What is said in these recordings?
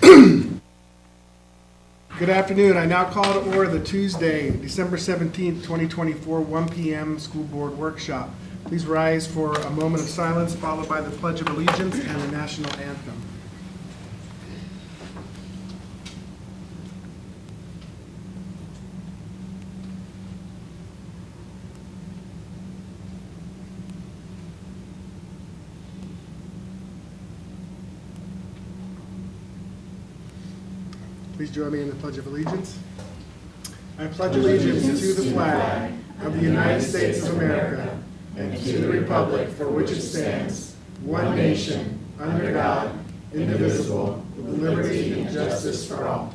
Good afternoon. I now call to order the Tuesday, December 17th, 2024, 1 p.m. School Board Workshop. Please rise for a moment of silence, followed by the Pledge of Allegiance and the National Anthem. Please join me in the Pledge of Allegiance. I pledge allegiance to the flag of the United States of America and to the republic for which it stands, one nation, under God, indivisible, with liberty and justice for all.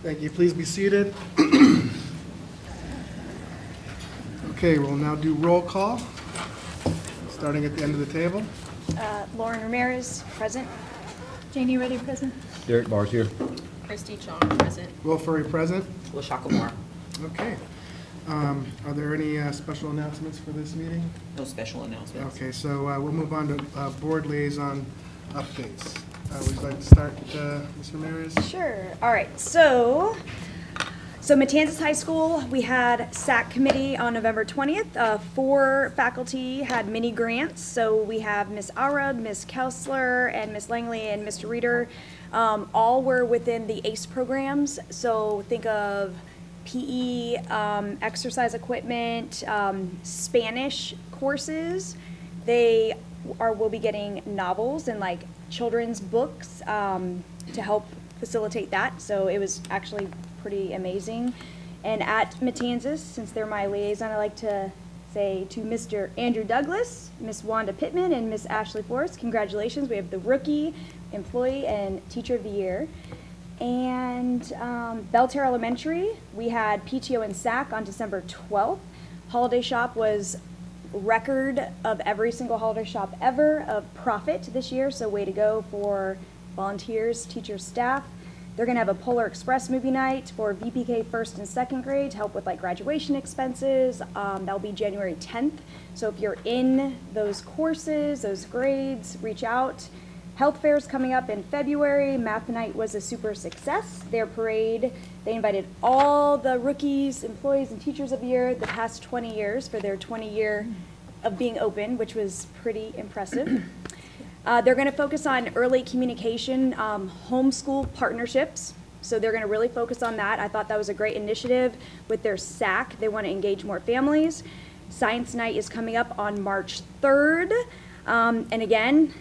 Thank you. Please be seated. Okay, we'll now do roll call, starting at the end of the table. Lauren Ramirez, present. Janie Reddy, present. Derek Barr's here. Christy Chong, present. Will Furry, present. LaShaka Moore. Okay. Are there any special announcements for this meeting? No special announcements. Okay, so we'll move on to board liaison updates. Would you like to start, Ms. Ramirez? Sure. All right. So Matanzas High School, we had SAC committee on November 20th. 4 faculty had mini grants. So we have Ms. Arad, Ms. Kessler, and Ms. Langley and Mr. Reeder. All were within the ACE programs. So think of PE, exercise equipment, Spanish courses. They will be getting novels and like children's books to help facilitate that. So it was actually pretty amazing. And at Matanzas, since they're my liaison, I like to say to Mr. Andrew Douglas, Miss Wanda Pittman, and Miss Ashley Forrest, congratulations. We have the Rookie, Employee, and Teacher of the Year. And Belterre Elementary, we had PTO and SAC on December 12th. Holiday Shop was record of every single holiday shop ever of profit this year, so way to go for volunteers, teachers, staff. They're going to have a Polar Express movie night for VPK 1st and 2nd grade to help with like graduation expenses. That'll be January 10th. So if you're in those courses, those grades, reach out. Health fair is coming up in February. Math night was a super success. Their parade, they invited all the rookies, employees, and teachers of the year the past 20 years for their 20-year of being open, which was pretty impressive. They're going to focus on early communication, homeschool partnerships. So they're going to really focus on that. I thought that was a great initiative with their SAC. They want to engage more families. Science night is coming up on March 3rd. And again,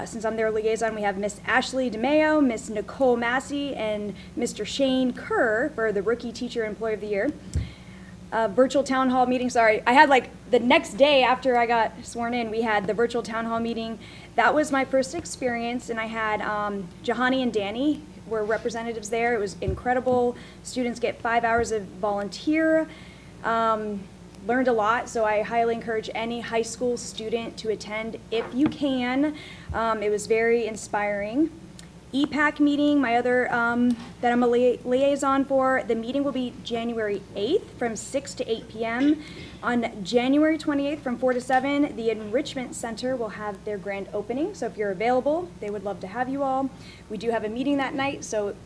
since I'm their liaison, we have Miss Ashley DeMeo, Miss Nicole Massey, and Mr. Shane Kerr for the Rookie Teacher Employee of the Year. Virtual town hall meeting, sorry. I had like the next day after I got sworn in, we had the virtual town hall meeting. That was my first experience, and I had Jahani and Danny were representatives there. It was incredible. Students get 5 hours of volunteer. Learned a lot, so I highly encourage any high school student to attend if you can. It was very inspiring. EPAC meeting, my other, that I'm a liaison for, the meeting will be January 8th from 6 to 8 p.m. On January 28th from 4 to 7, the Enrichment Center will have their grand opening. So if you're available, they would love to have you all. We do have a meeting that night, so it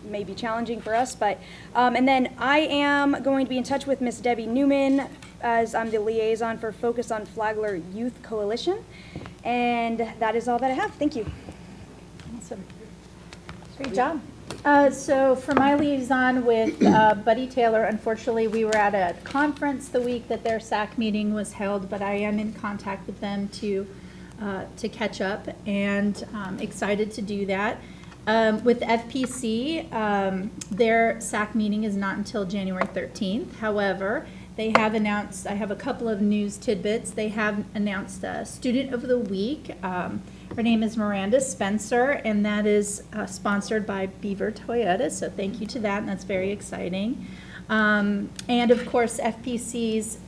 may be challenging for us. But and then I am going to be in touch with Miss Debbie Newman, as I'm the liaison for Focus on Flagler Youth Coalition. And that is all that I have. Thank you. Awesome. Great job. So for my liaison with Buddy Taylor, unfortunately, we were at a conference the week that their SAC meeting was held, but I am in contact with them to catch up, and excited to do that. With FPC, their SAC meeting is not until January 13th. However, they have announced, I have a couple of news tidbits. They have announced a Student of the Week. Her name is Miranda Spencer, and that is sponsored by Beaver Toyota, so thank you to that, and that's very exciting. And of course, FPC's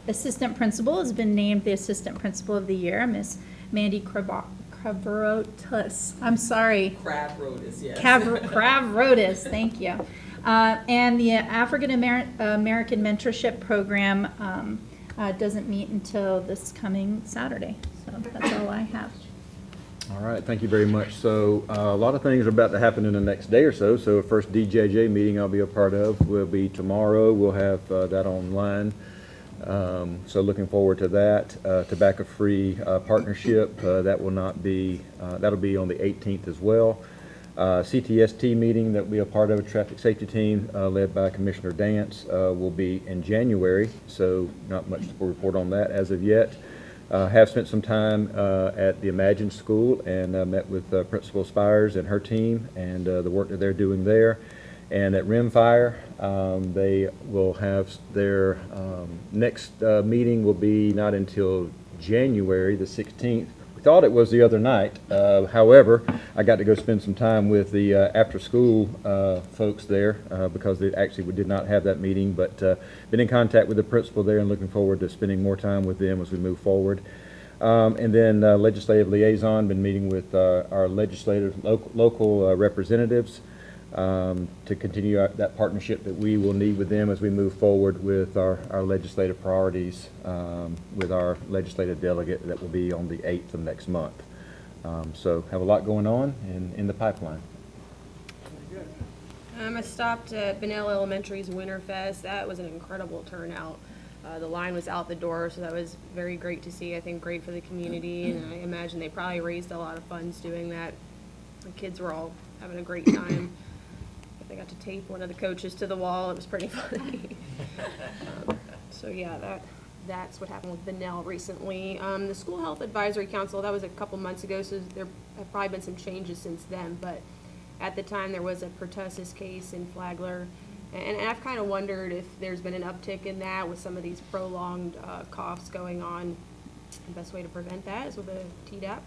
assistant principal has been named the Assistant Principal of the Year, Miss Mandy Kravrotis. I'm sorry. Kravrotis, yes. Kravrotis, thank you. And the African American Mentorship Program doesn't meet until this coming Saturday. So that's all I have. All right, thank you very much. So a lot of things are about to happen in the next day or so. So the first DJJ meeting I'll be a part of will be tomorrow. We'll have that online. So looking forward to that. Tobacco-free partnership, that will not be, that'll be on the 18th as well. CTST meeting that we'll be a part of, a traffic safety team led by Commissioner Dance, will be in January. So not much to report on that as of yet. Have spent some time at the Imagine School and met with Principal Spires and her team and the work that they're doing there. And at Rimfire, they will have their next meeting will be not until January the 16th. We thought it was the other night. However, I got to go spend some time with the after-school folks there because they actually did not have that meeting, but been in contact with the principal there and looking forward to spending more time with them as we move forward. And then legislative liaison, been meeting with our legislative local representatives to continue that partnership that we will need with them as we move forward with our legislative priorities with our legislative delegate that will be on the 8th of next month. So have a lot going on in the pipeline. I stopped at Bunnell Elementary's Winterfest. That was an incredible turnout. The line was out the door, so that was very great to see. I think great for the community, and I imagine they probably raised a lot of funds doing that. The kids were all having a great time. I got to tape one of the coaches to the wall. It was pretty funny. So yeah, that's what happened with Bunnell recently. The School Health Advisory Council, that was a couple months ago, so there have probably been some changes since then, but at the time there was a pertussis case in Flagler, and I've kind of wondered if there's been an uptick in that with some of these prolonged coughs going on. The best way to prevent that is with a Tdap.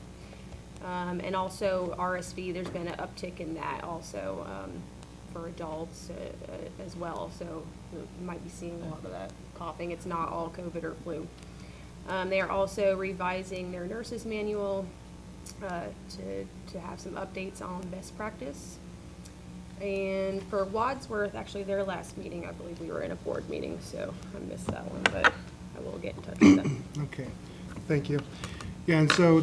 And also RSV, there's been an uptick in that also. For adults as well, so you might be seeing a lot of that coughing. It's not all COVID or flu. They are also revising their nurses manual to have some updates on best practice. And for Wadsworth, actually their last meeting, I believe we were in a board meeting, so I missed that one, but I will get in touch with them. Okay, thank you. Yeah, and so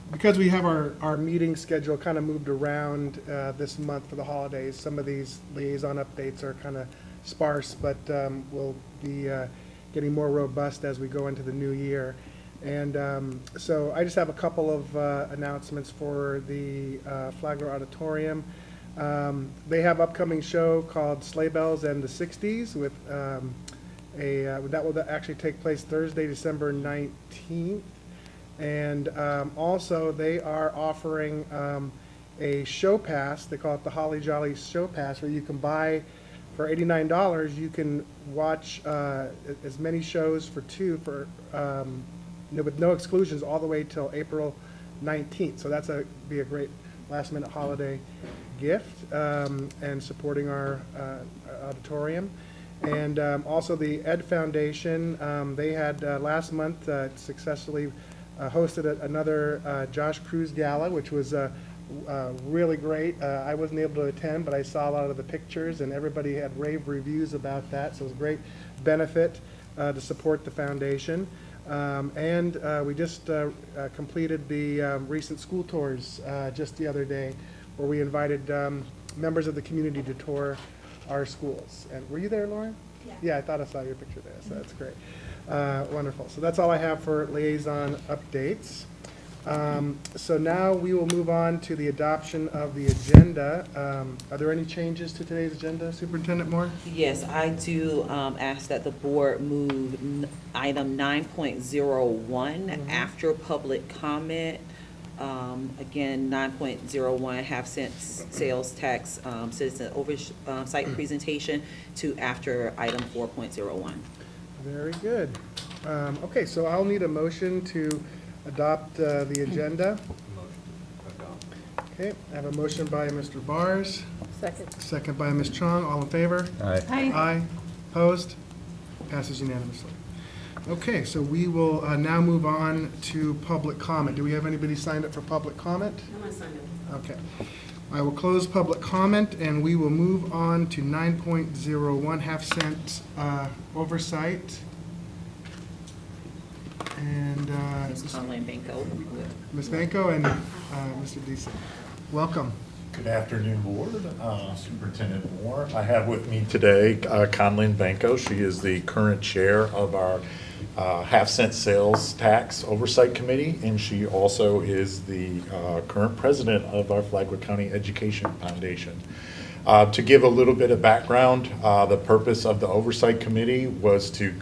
because we have our meeting schedule kind of moved around this month for the holidays, some of these liaison updates are kind of sparse, but we'll be getting more robust as we go into the new year. And so I just have a couple of announcements for the Flagler Auditorium. They have an upcoming show called Sleigh Bells and the 60s with that will actually take place Thursday, December 19th. And also they are offering a show pass. They call it the Holly Jolly Show Pass, where you can buy for $89. You can watch as many shows for with no exclusions all the way till April 19th. So that's be a great last minute holiday gift and supporting our auditorium. And also the Ed Foundation, they had last month successfully hosted another Josh Cruz Gala, which was really great. I wasn't able to attend, but I saw a lot of the pictures, and everybody had rave reviews about that, so it was a great benefit to support the foundation. And we just completed the recent school tours just the other day, where we invited members of the community to tour our schools. And were you there, Lauren? Yeah. Yeah, I thought I saw your picture there, so that's great. Wonderful. So that's all I have for liaison updates. So now we will move on to the adoption of the agenda. Are there any changes to today's agenda, Superintendent Moore? Yes, I do ask that the board move item 9.01 after public comment. Again, 9.01 half-cent sales tax citizen oversight presentation to after item 4.01. Very good. Okay, so I'll need a motion to adopt the agenda. Okay, I have a motion by Mr. Bars. Second. Second by Ms. Chong. All in favor? Aye. Aye. Opposed? Passes unanimously. Okay, so we will now move on to public comment. Do we have anybody signed up for public comment? No one signed up. Okay. I will close public comment, and we will move on to 9.01 half-cent oversight. And Ms. Conlon Banco. Ms. Banco and Mr. Deasy. Welcome. Good afternoon, Board. Superintendent Moore. I have with me today Conlon Banco. She is the current chair of our half-cent sales tax oversight committee, and she also is the current president of our Flagler County Education Foundation. To give a little bit of background, the purpose of the oversight committee was to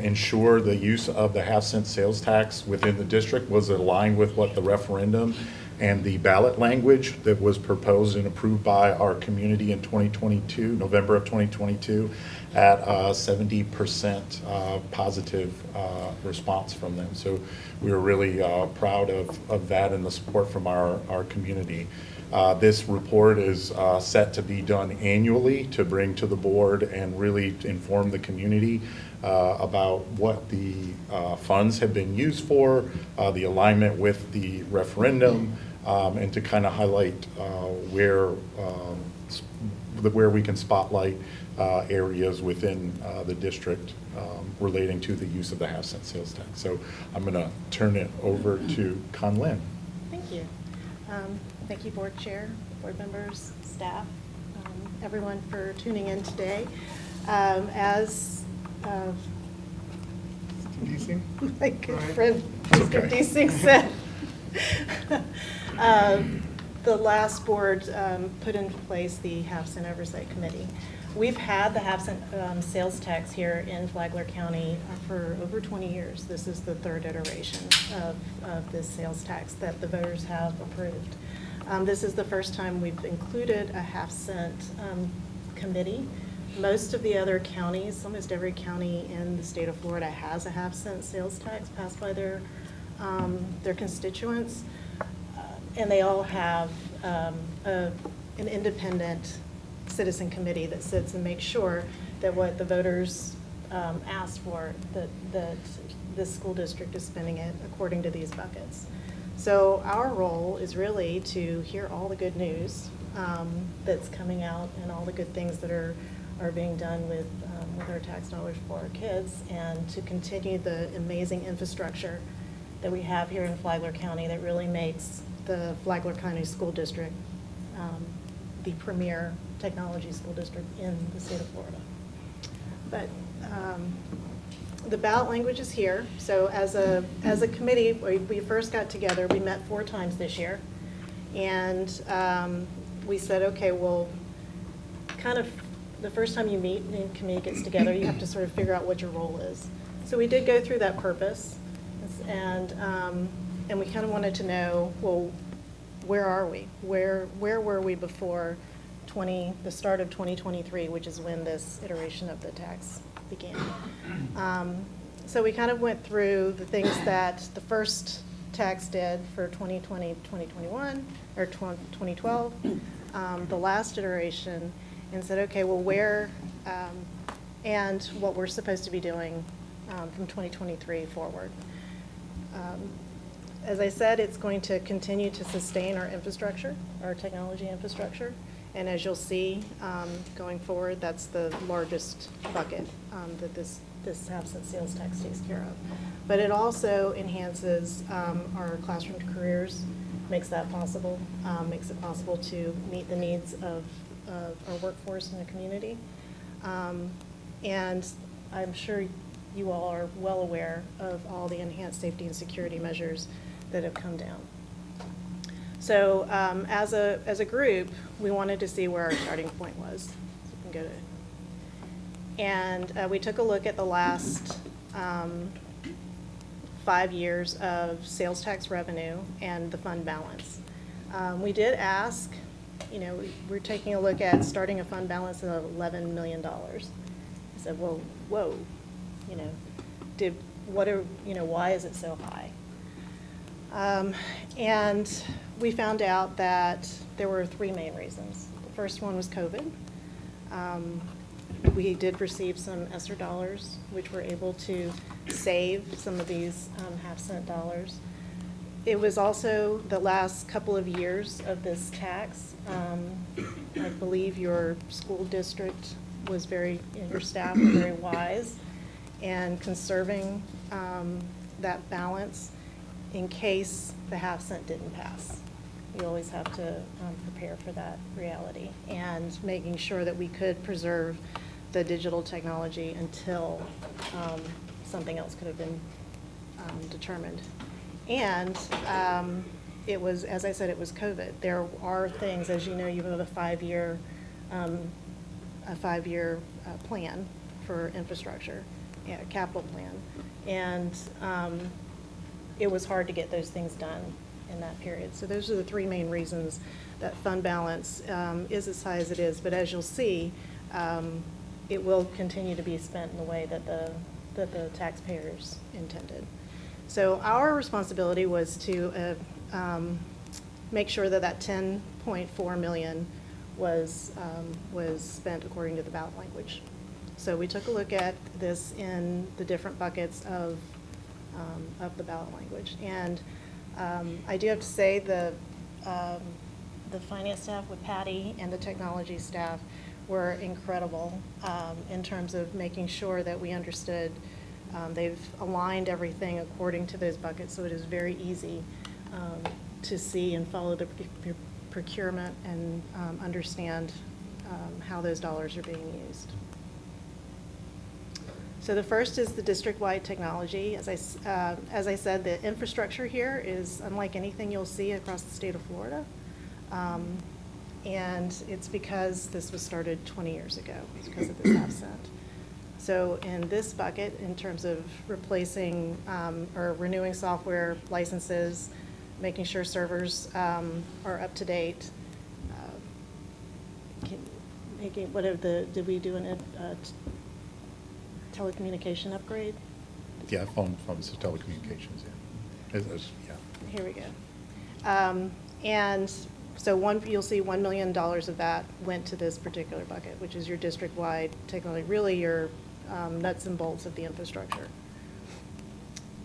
ensure the use of the half-cent sales tax within the district was aligned with what the referendum and the ballot language that was proposed and approved by our community in 2022, November of 2022, at 70% positive response from them. So we were really proud of that and the support from our community. This report is set to be done annually to bring to the board and really inform the community about what the funds have been used for, the alignment with the referendum, and to kind of highlight where we can spotlight areas within the district relating to the use of the half-cent sales tax. So I'm going to turn it over to Conlon. Thank you. Thank you, Board Chair, board members, staff, everyone for tuning in today. As Deasy? my good Right. friend Mr. Okay. Deasing said, the last board put into place the half-cent oversight committee. We've had the half-cent sales tax here in Flagler County for over 20 years. This is the third iteration of this sales tax that the voters have approved. This is the first time we've included a half-cent committee. Most of the other counties, almost every county in the state of Florida has a half-cent sales tax passed by their constituents. And they all have an independent citizen committee that sits and makes sure that what the voters asked for, that this school district is spending it according to these buckets. So our role is really to hear all the good news that's coming out and all the good things that are being done with our tax dollars for our kids, and to continue the amazing infrastructure that we have here in Flagler County that really makes the Flagler County School District the premier technology school district in the state of Florida. But the ballot language is here. So as a committee, we first got together. We met 4 times this year, and we said, okay, well, kind of the first time you meet and the committee gets together, you have to sort of figure out what your role is. So we did go through that purpose, and we kind of wanted to know, well, where are we? Where were we before the start of 2023, which is when this iteration of the tax began? So we kind of went through the things that the first tax did for 2020, 2021, or 2012, the last iteration, and said, okay, well, where, and what we're supposed to be doing from 2023 forward. As I said, it's going to continue to sustain our infrastructure, our technology infrastructure. And as you'll see, going forward, that's the largest bucket that this half-cent sales tax takes care of. But it also enhances our classroom careers, makes that possible, makes it possible to meet the needs of our workforce in the community. And I'm sure you all are well aware of all the enhanced safety and security measures that have come down. So as a group, we wanted to see where our starting point was. So we can go to, and we took a look at the last 5 years of sales tax revenue and the fund balance. We did ask, you know, we're taking a look at starting a fund balance of $11 million. I said, well, whoa, you know, why is it so high? And we found out that there were 3 main reasons. The first one was COVID. We did receive some ESSER dollars, which were able to save some of these half-cent dollars. It was also the last couple of years of this tax. I believe your school district was your staff were very wise and conserving that balance in case the half-cent didn't pass. You always have to prepare for that reality, and making sure that we could preserve the digital technology until something else could have been determined. And it was, as I said, it was COVID. There are things, as you know, you have a 5-year plan for infrastructure, capital plan, and it was hard to get those things done in that period. So those are the 3 main reasons that fund balance is as high as it is. But as you'll see, it will continue to be spent in the way that the taxpayers intended. So our responsibility was to make sure that that $10.4 million was spent according to the ballot language. So we took a look at this in the different buckets of the ballot language. And I do have to say the finance staff with Patty and the technology staff were incredible in terms of making sure that we understood. They've aligned everything according to those buckets, so it is very easy to see and follow the procurement and understand how those dollars are being used. So the first is the district-wide technology. As I said, the infrastructure here is unlike anything you'll see across the state of Florida. And it's because this was started 20 years ago. It's because of this half-cent. So in this bucket, in terms of replacing or renewing software licenses, making sure servers are up to date, did we do a telecommunication upgrade? Yeah, phones to telecommunications, yeah. Yeah. Here we go. And so you'll see $1 million of that went to this particular bucket, which is your district-wide technology, really your nuts and bolts of the infrastructure.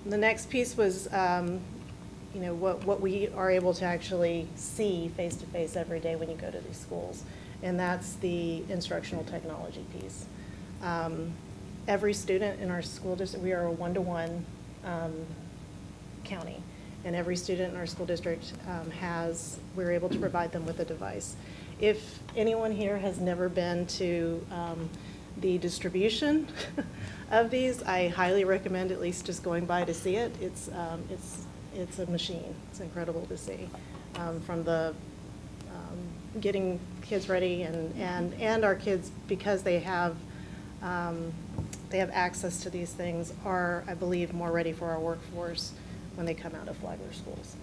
The next piece was, what we are able to actually see face-to-face every day when you go to these schools, and that's the instructional technology piece. Every student in our school district, we are a 1-to-1 county, and every student in our school district we're able to provide them with a device. If anyone here has never been to the distribution of these, I highly recommend at least just going by to see it. It's a machine. It's incredible to see, from the getting kids ready and our kids, because they have access to these things, are, I believe, more ready for our workforce when they come out of Flagler schools.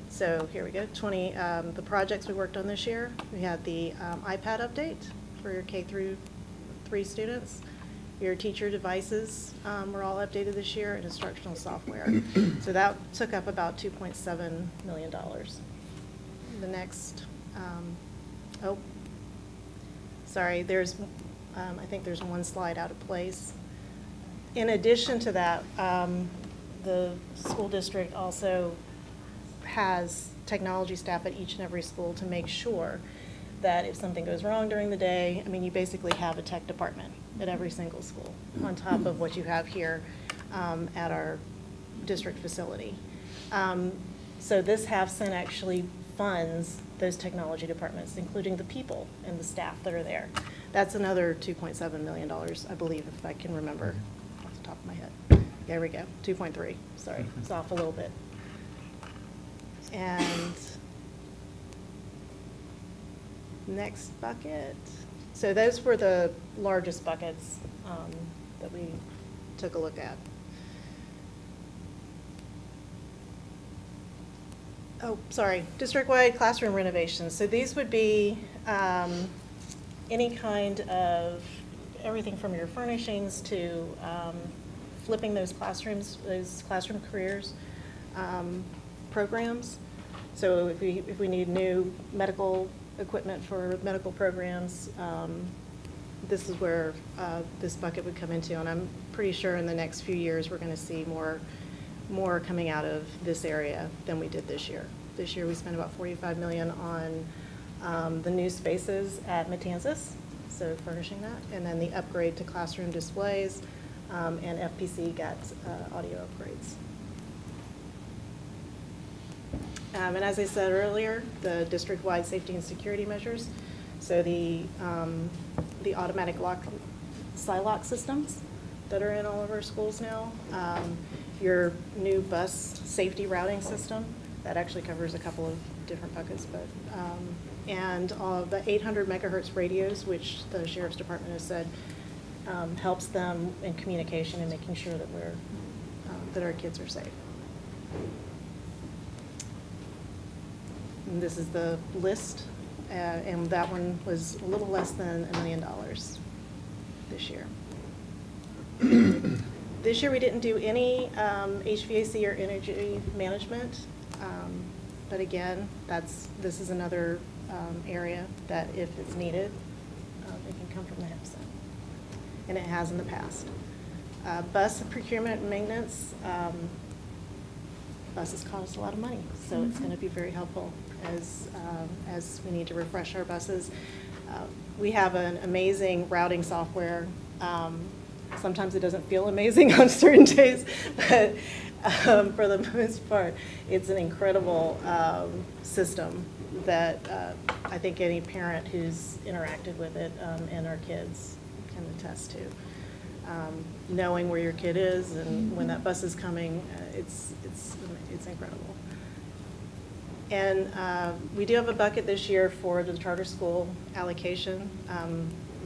So here we go, the projects we worked on this year. We had the iPad update for your K-3 students. Your teacher devices were all updated this year, and instructional software. So that took up about $2.7 million. The next, sorry, I think there's one slide out of place. In addition to that, the school district also has technology staff at each and every school to make sure that if something goes wrong during the day, I mean, you basically have a tech department at every single school, on top of what you have here at our district facility. So this half-cent actually funds those technology departments, including the people and the staff that are there. That's another $2.7 million, I believe, if I can remember off the top of my head. There we go, 2.3, sorry, it's off a little bit. And next bucket. So those were the largest buckets that we took a look at. Oh, sorry, district-wide classroom renovations. So these would be any kind of, everything from your furnishings to flipping those classrooms, those classroom careers programs. So if we need new medical equipment for medical programs, this is where this bucket would come into. And I'm pretty sure in the next few years we're going to see more coming out of this area than we did this year. This year we spent about $45 million on the new spaces at Matanzas, so furnishing that, and then the upgrade to classroom displays, and FPC got audio upgrades. And as I said earlier, the district-wide safety and security measures, so the automatic SILOC systems that are in all of our schools now, your new bus safety routing system, that actually covers a couple of different buckets, but, and all of the 800 megahertz radios, which the Sheriff's Department has said helps them in communication and making sure that that our kids are safe. And this is the list, and that one was a little less than $1 million this year. This year we didn't do any HVAC or energy management, but again, this is another area that if it's needed, it can come from the HEPSA, and it has in the past. Bus procurement and maintenance, buses cost a lot of money, so it's going to be very helpful as we need to refresh our buses. We have an amazing routing software. Sometimes it doesn't feel amazing on certain days, but for the most part, it's an incredible system that I think any parent who's interacted with it and our kids can attest to. Knowing where your kid is and when that bus is coming, it's incredible. And we do have a bucket this year for the charter school allocation.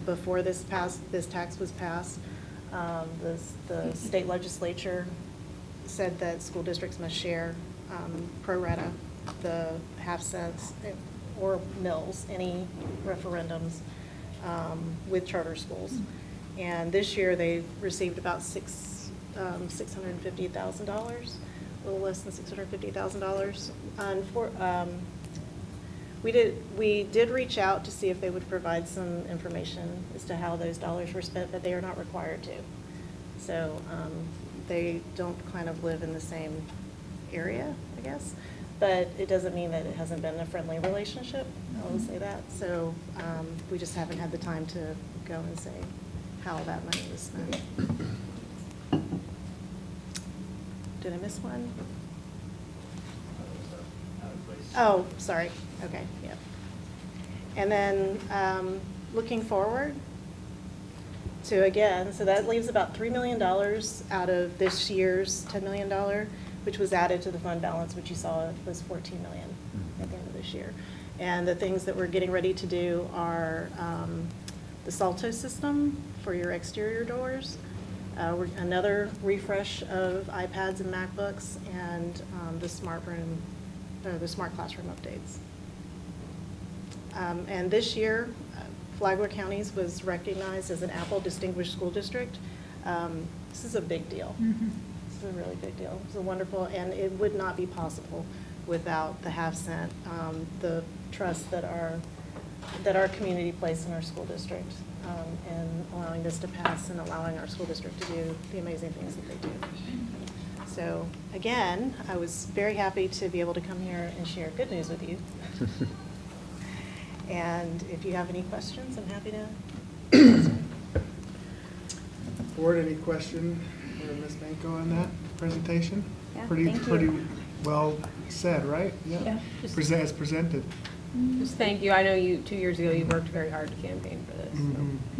Before this tax was passed, the state legislature said that school districts must share pro rata the half cents or mills, any referendums with charter schools. And this year they received about $650,000, a little less than $650,000. We did reach out to see if they would provide some information as to how those dollars were spent, but they are not required to. So they don't kind of live in the same area, I guess. But it doesn't mean that it hasn't been a friendly relationship, I will say that. So we just haven't had the time to go and say how that money was spent. Did I miss one? Oh, sorry. Okay, yeah. And then looking forward to, again, so that leaves about $3 million out of this year's $10 million, which was added to the fund balance, which you saw was $14 million at the end of this year. And the things that we're getting ready to do are the Salto system for your exterior doors, another refresh of iPads and MacBooks, and the smart classroom updates. And this year, Flagler County's was recognized as an Apple Distinguished School District. This is a big deal. This is a really big deal. It's a wonderful, and it would not be possible without the half cent, the trust that our community placed in our school district, and allowing this to pass and allowing our school district to do the amazing things that they do. So again, I was very happy to be able to come here and share good news with you. And if you have any questions, I'm happy to answer. Board, any question for Ms. Banko on that presentation? Yeah, Pretty thank you. Pretty well said, right? Yeah. As presented. Just thank you. I know you, 2 years ago, you worked very hard to campaign for this, so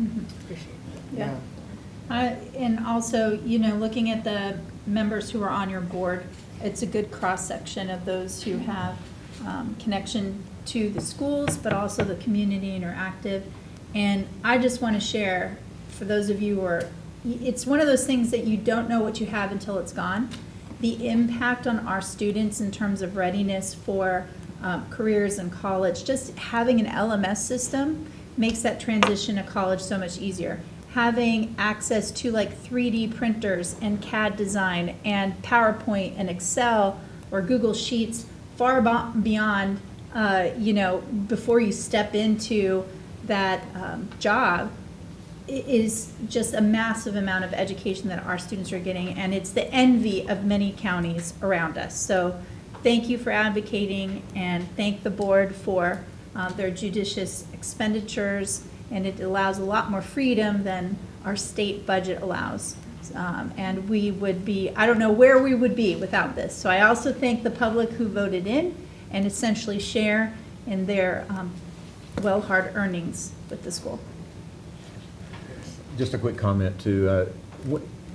Mhm. appreciate it. Yeah. And also, looking at the members who are on your board, it's a good cross-section of those who have connection to the schools, but also the community and are active. And I just want to share, for those of you who are, it's one of those things that you don't know what you have until it's gone. The impact on our students in terms of readiness for careers in college, just having an LMS system makes that transition to college so much easier. Having access to like 3D printers and CAD design and PowerPoint and Excel or Google Sheets far beyond, before you step into that job is just a massive amount of education that our students are getting, and it's the envy of many counties around us. So thank you for advocating, and thank the board for their judicious expenditures, and it allows a lot more freedom than our state budget allows. And we would be, I don't know where we would be without this. So I also thank the public who voted in and essentially share in their well-hard earnings with the school. Just a quick comment too.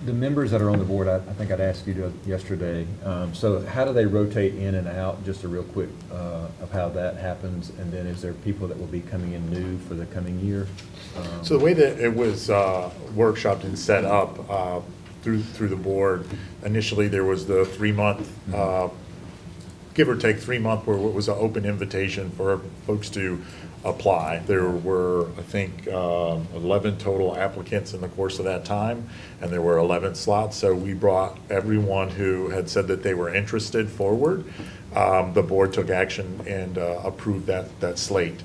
The members that are on the board, I think I'd asked you yesterday. So how do they rotate in and out? Just a real quick of how that happens. And then is there people that will be coming in new for the coming year? So the way that it was workshopped and set up through the board, initially there was the 3-month, give or take 3-month, where it was an open invitation for folks to apply. There were, I think, 11 total applicants in the course of that time, and there were 11 slots. So we brought everyone who had said that they were interested forward. The board took action and approved that slate.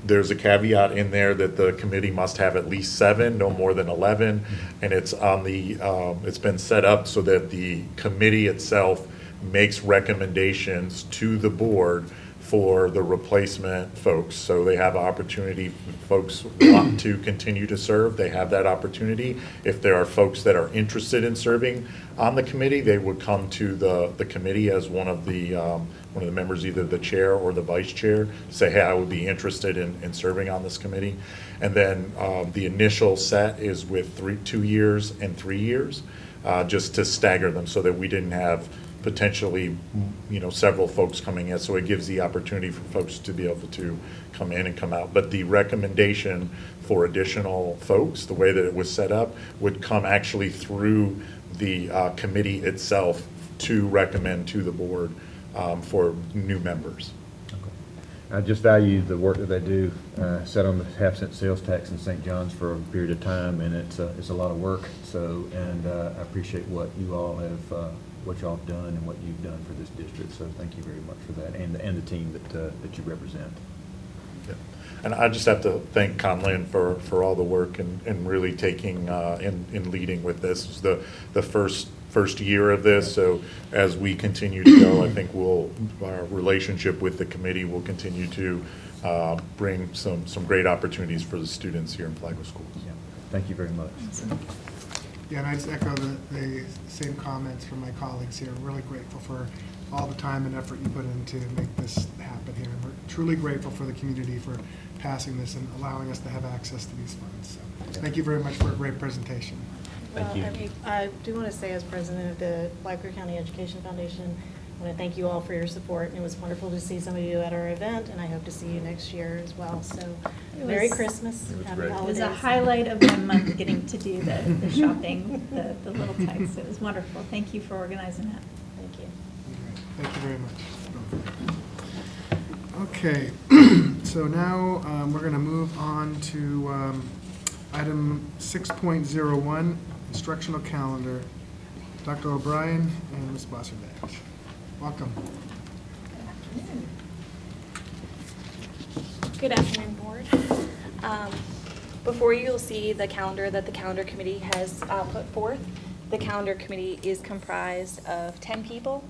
There's a caveat in there that the committee must have at least 7, no more than 11, and it's on the. It's been set up so that the committee itself makes recommendations to the board for the replacement folks. So they have an opportunity, folks want to continue to serve, they have that opportunity. If there are folks that are interested in serving on the committee, they would come to the committee as one of the members, either the chair or the vice chair, say, hey, I would be interested in serving on this committee. And then the initial set is with 2 years and 3 years, just to stagger them so that we didn't have potentially, several folks coming in. So it gives the opportunity for folks to be able to come in and come out. But the recommendation for additional folks, the way that it was set up, would come actually through the committee itself to recommend to the board for new members. I just value the work that they do. Sat on the half-cent sales tax in St. John's for a period of time, and it's a lot of work. So, and I appreciate what you all have, what y'all have done and what you've done for this district. So, thank you very much for that, and the team that you represent. Yeah. And I just have to thank Conlin for all the work and really taking and leading with this. It's the first year of this, so as we continue to go, I think our relationship with the committee will continue to bring some great opportunities for the students here in Flagler Schools. Yeah. Thank you very much. Yeah, and I just echo the same comments from my colleagues here. Really grateful for all the time and effort you put in to make this happen here. We're truly grateful for the community for passing this and allowing us to have access to these funds. So thank you very much for a great presentation. Thank you. I do want to say, as president of the Flagler County Education Foundation, I want to thank you all for your support. It was wonderful to see some of you at our event, and I hope to see you next year as well. So, Merry Christmas. Happy It holidays. was a highlight of my month getting to do the shopping, the little types. It was wonderful. Thank you for organizing that. Thank you. Thank you very much. Okay, so now we're going to move on to item 6.01, instructional calendar. Dr. O'Brien and Ms. Bosserdash. Welcome. Good afternoon, Board. Before you, you'll see the calendar that the calendar committee has put forth. The calendar committee is comprised of 10 people,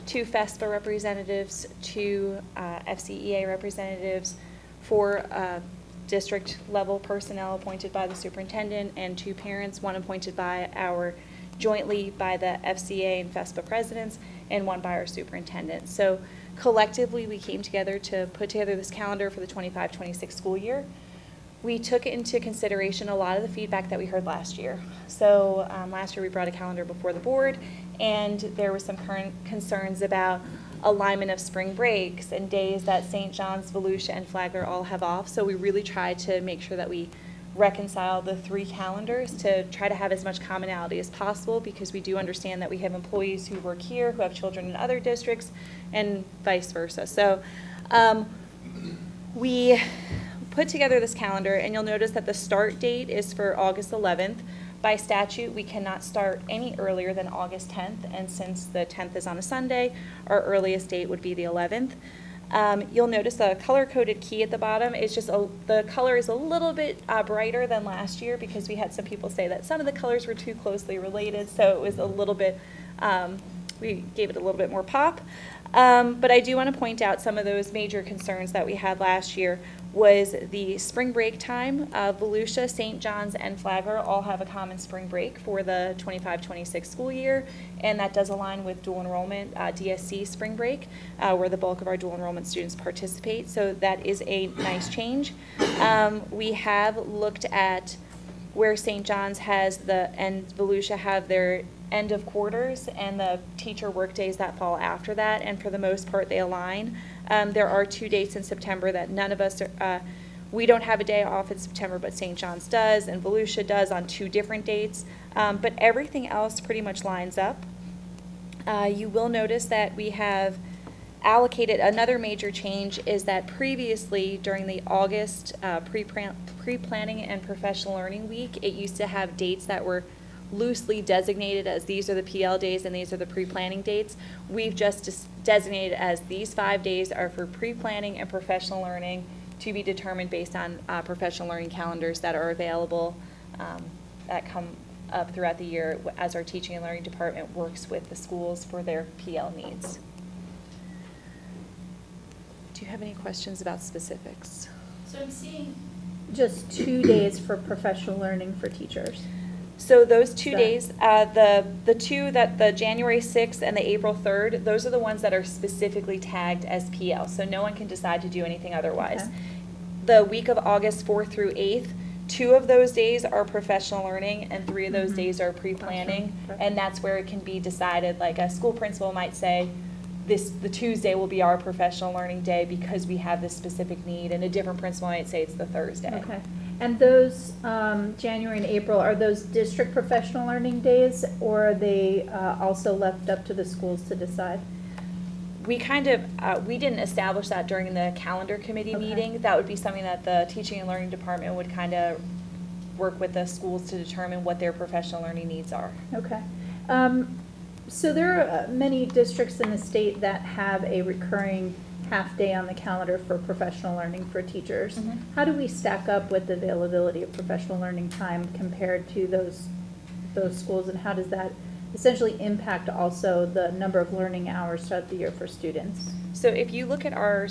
2 FESPA representatives, 2 FCEA representatives, 4 district level personnel appointed by the superintendent, and 2 parents, 1 appointed by our jointly by the FCA and FESPA presidents, and 1 by our superintendent. So collectively, we came together to put together this calendar for the 25-26 school year. We took into consideration a lot of the feedback that we heard last year. So last year we brought a calendar before the board, and there were some current concerns about alignment of spring breaks and days that St. John's, Volusia, and Flagler all have off. So we really tried to make sure that we reconcile the 3 calendars to try to have as much commonality as possible, because we do understand that we have employees who work here who have children in other districts and vice versa. So we put together this calendar, and you'll notice that the start date is for August 11th. By statute, we cannot start any earlier than August 10th, and since the 10th is on a Sunday, our earliest date would be the 11th. You'll notice a color-coded key at the bottom. It's just the color is a little bit brighter than last year, because we had some people say that some of the colors were too closely related, so it was a little bit, we gave it a little bit more pop. But I do want to point out some of those major concerns that we had last year was the spring break time. Volusia, St. John's, and Flagler all have a common spring break for the 25-26 school year, and that does align with dual enrollment DSC spring break, where the bulk of our dual enrollment students participate. So that is a nice change. We have looked at where St. John's has and Volusia have their end of quarters and the teacher work days that fall after that, and for the most part they align. There are 2 dates in September that none of us we don't have a day off in September, but St. John's does and Volusia does on 2 different dates, but everything else pretty much lines up. You will notice that we have allocated another major change is that previously during the August pre-planning and professional learning week, it used to have dates that were loosely designated as these are the PL days and these are the pre-planning dates. We've just designated as these 5 days are for pre-planning and professional learning, to be determined based on professional learning calendars that are available that come up throughout the year as our teaching and learning department works with the schools for their PL needs. Do you have any questions about specifics? So I'm seeing just 2 days for professional learning for teachers. So those 2 days, the 2 that the January 6th and the April 3rd, those are the ones that are specifically tagged as PL. So no one can decide to do anything otherwise. Okay. The week of August 4th through 8th, 2 of those days are professional learning and 3 of those days are pre-planning. Gotcha. And that's where it can be decided, like a school principal might say, the Tuesday will be our professional learning day because we have this specific need, and a different principal might say it's the Thursday. Okay. And those January and April, are those district professional learning days, or are they also left up to the schools to decide? We kind of, we didn't establish that during the calendar committee Okay. meeting. That would be something that the teaching and learning department would kind of work with the schools to determine what their professional learning needs are. Okay. So there are many districts in the state that have a recurring half-day on the calendar for professional learning for teachers. Mhm. How do we stack up with the availability of professional learning time compared to those schools, and how does that essentially impact also the number of learning hours throughout the year for students? So if you look at our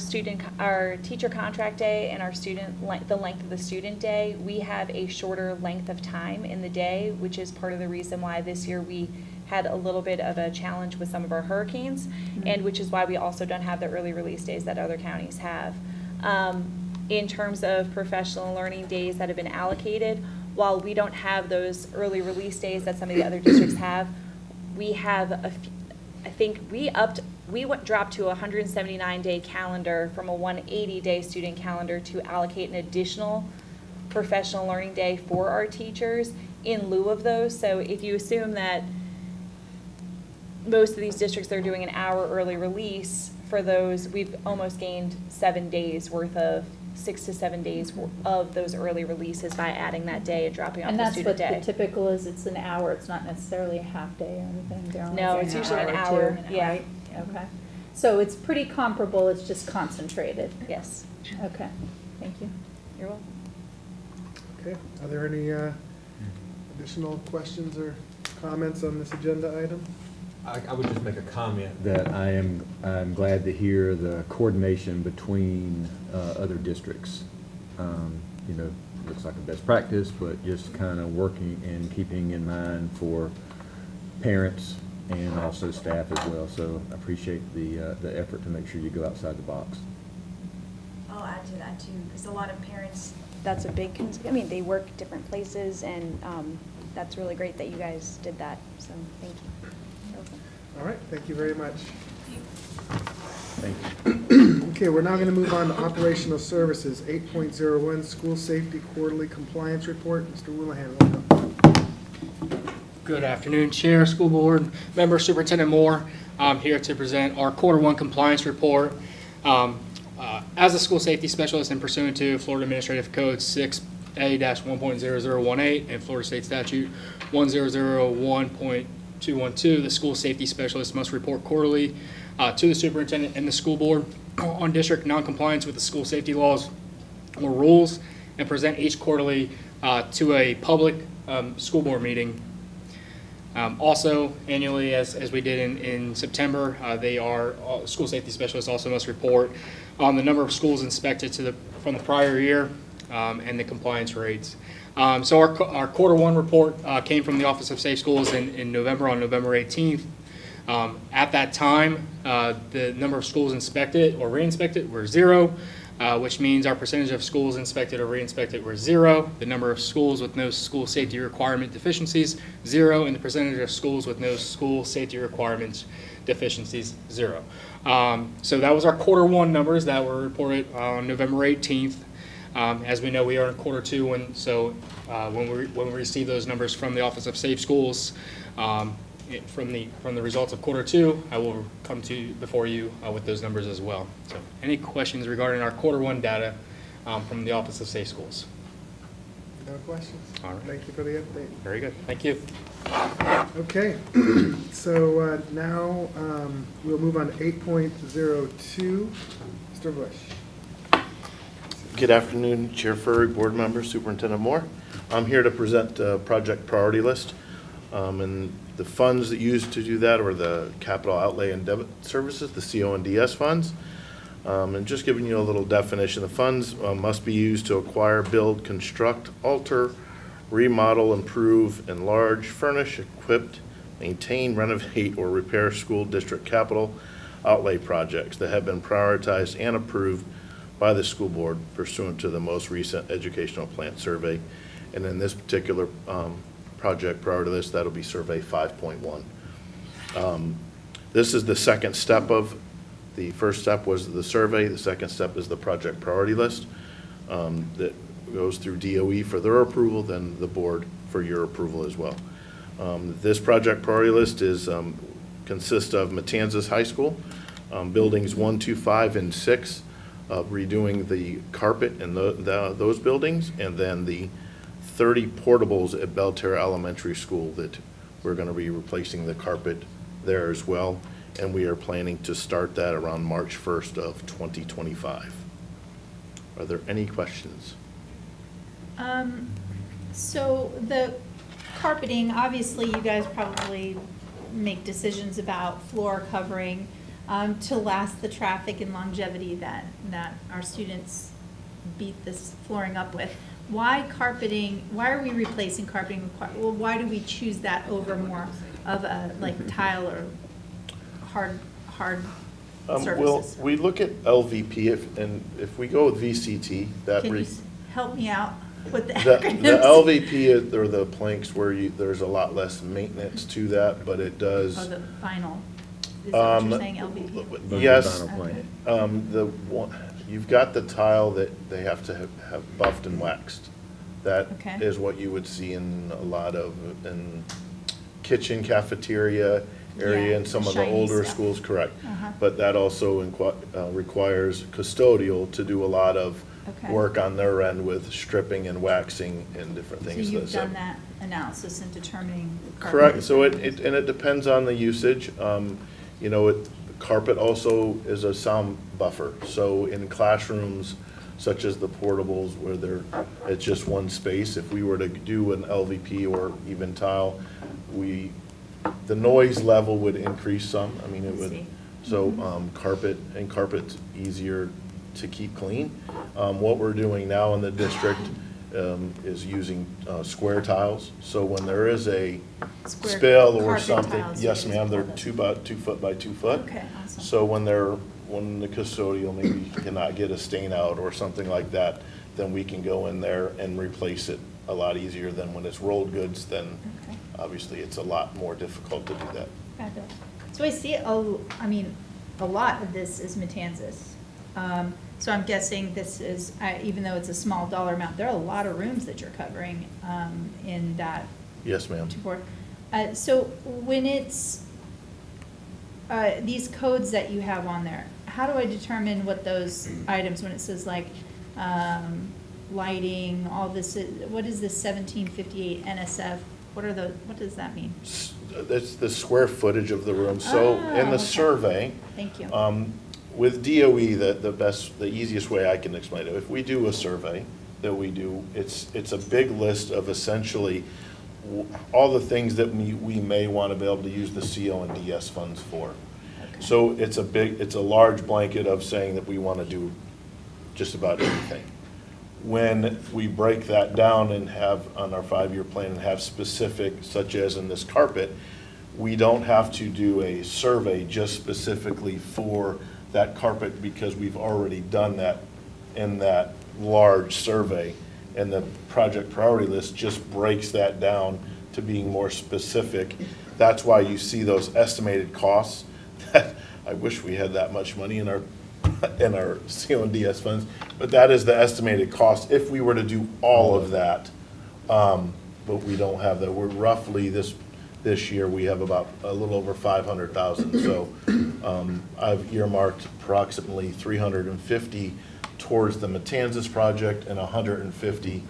teacher contract day and our the length of the student day, we have a shorter length of time in the day, which is part of the reason why this year we had a little bit of a challenge with some of our hurricanes, and which is why we also don't have the early release days that other counties have. In terms of professional learning days that have been allocated, while we don't have those early release days that some of the other districts have, we have I think we dropped to a 179-day calendar from a 180-day student calendar to allocate an additional professional learning day for our teachers in lieu of those. So if you assume that most of these districts are doing an hour early release, for those we've almost gained 7 days worth of 6 to 7 days of those early releases by adding that day and dropping off And the that's student what day. the typical is, it's an hour, it's not necessarily a half day or anything. They're only No, saying it's usually an or hour, 2, yeah. right? Okay. So it's pretty comparable, it's just concentrated. Yes, Okay, thank you. you're welcome. Okay, are there any additional questions or comments on this agenda item? I would just make a comment that I'm glad to hear the coordination between other districts. You know, looks like a best practice, but just kind of working and keeping in mind for parents and also staff as well. So I appreciate the effort to make sure you go outside the box. I'll add to that too, because a lot of parents, that's a big, I mean, they work different places, and that's really great that you guys did that, so thank you. All right, thank you very much. Thank you. Okay, we're now going to move on to operational services, 8.01, school safety quarterly compliance report. Mr. Woolahan, welcome. Good afternoon, Chair, School Board, Member, Superintendent Moore. I'm here to present our Quarter 1 compliance report. As a school safety specialist and pursuant to Florida Administrative Code 6A-1.0018 and Florida State Statute 1001.212, the school safety specialist must report quarterly to the superintendent and the school board on district noncompliance with the school safety laws or rules, and present each quarterly to a public school board meeting. Also, annually, as we did in September, school safety specialists also must report on the number of schools inspected from the prior year and the compliance rates. So our Quarter 1 report came from the Office of Safe Schools in November, on November 18th. At that time, the number of schools inspected or re-inspected were 0. Which means our percentage of schools inspected or re-inspected were 0. The number of schools with no school safety requirement deficiencies, 0. And the percentage of schools with no school safety requirements deficiencies, 0. So that was our Quarter 1 numbers that were reported on November 18th. As we know, we are in Quarter 2, and so when we receive those numbers from the Office of Safe Schools, from the results of Quarter 2, I will come before you with those numbers as well. So, any questions regarding our Quarter 1 data from the Office of Safe Schools? No questions? All right. Thank you for the update. Very good. Thank you. Okay, so now we'll move on to 8.02. Mr. Bush. Good afternoon, Chair Furry, Board Members, Superintendent Moore. I'm here to present a project priority list. And the funds that used to do that are the capital outlay and debit services, the CO&DS funds. And just giving you a little definition, the funds must be used to acquire, build, construct, alter, remodel, improve, enlarge, furnish, equip, maintain, renovate, or repair school district capital outlay projects that have been prioritized and approved by the school board pursuant to the most recent educational plant survey. And in this particular project priority list, that'll be survey 5.1. This is the second step of the first step was the survey. The second step is the project priority list that goes through DOE for their approval, then the board for your approval as well. This project priority list consists of Matanzas High School, buildings 1, 2, 5, and 6, redoing the carpet in those buildings, and then the 30 portables at Belterra Elementary School that we're going to be replacing the carpet there as well, and we are planning to start that around March 1st of 2025. Are there any questions? So the carpeting, obviously you guys probably make decisions about floor covering to last the traffic and longevity that our students beat this flooring up with. Why carpeting? Why are we replacing carpeting? Well, why do we choose that over more of a tile or hard surfaces? Well, we look at LVP, if we go with VCT, that Can you help me out with the the acronyms? LVP are the planks where there's a lot less maintenance to that, but it does. Oh, the vinyl. Is that what you're saying, LVP? Yes. Vinyl plank. You've got the tile that they have to have buffed and waxed. That Okay. is what you would see in a lot of, in kitchen, cafeteria area, Yeah, in some of the shiny older stuff. schools, correct. Uh-huh. But that also requires custodial to do a lot of Okay. work on their end with stripping and waxing and different So things. you've done that analysis in determining the carpet? Correct, so it depends on the usage. Carpet also is a sound buffer, so in classrooms, such as the portables where it's just one space. If we were to do an LVP or even tile, the noise level would increase some. I mean, it would. See. So carpet's easier to keep clean. What we're doing now in the district is using square tiles. So when there is a Square spill or carpet something, tiles, yes, you ma'am, they're call those. about 2 foot by 2 foot. Okay, awesome. So when the custodial maybe cannot get a stain out or something like that, then we can go in there and replace it a lot easier than when it's rolled goods. Then Okay. obviously it's a lot more difficult to do that. Fabulous. So I see, a lot of this is Matanzas. So I'm guessing this is, even though it's a small dollar amount, there are a lot of rooms that you're covering in that Yes, ma'am. 2-4. So when it's, these codes that you have on there, how do I determine what those items, when it says like lighting, all this, what is this 1758 NSF? What does that mean? That's the square footage of the room. So in Oh, the okay. survey, Thank you. with DOE, the easiest way I can explain it, if we do a survey that we do, it's a big list of essentially all the things that we may want to be able to use the CO and DS funds for. Okay. So it's a large blanket of saying that we want to do just about everything. When we break that down and have on our 5-year plan and have specific, such as in this carpet, we don't have to do a survey just specifically for that carpet because we've already done that in that large survey. And the project priority list just breaks that down to being more specific. That's why you see those estimated costs. I wish we had that much money in our CO&DS funds, but that is the estimated cost if we were to do all of that. But we don't have that. We're roughly this year, we have about a little over 500,000. So I've earmarked approximately 350 towards the Matanzas project and 150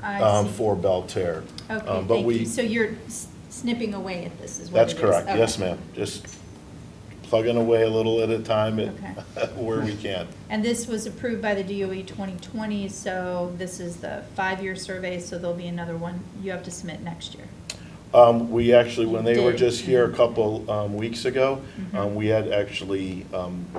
I see. for Belterre. Okay, but thank we- you. So you're snipping away at this, is what it That's is? correct. Okay. Yes, ma'am. Just plugging away a little at a time Okay. where we can. And this was approved by the DOE 2020, so this is the 5-year survey, so there'll be another one you have to submit next year. We actually, when they were Did. just here a couple weeks ago, Mhm. we had actually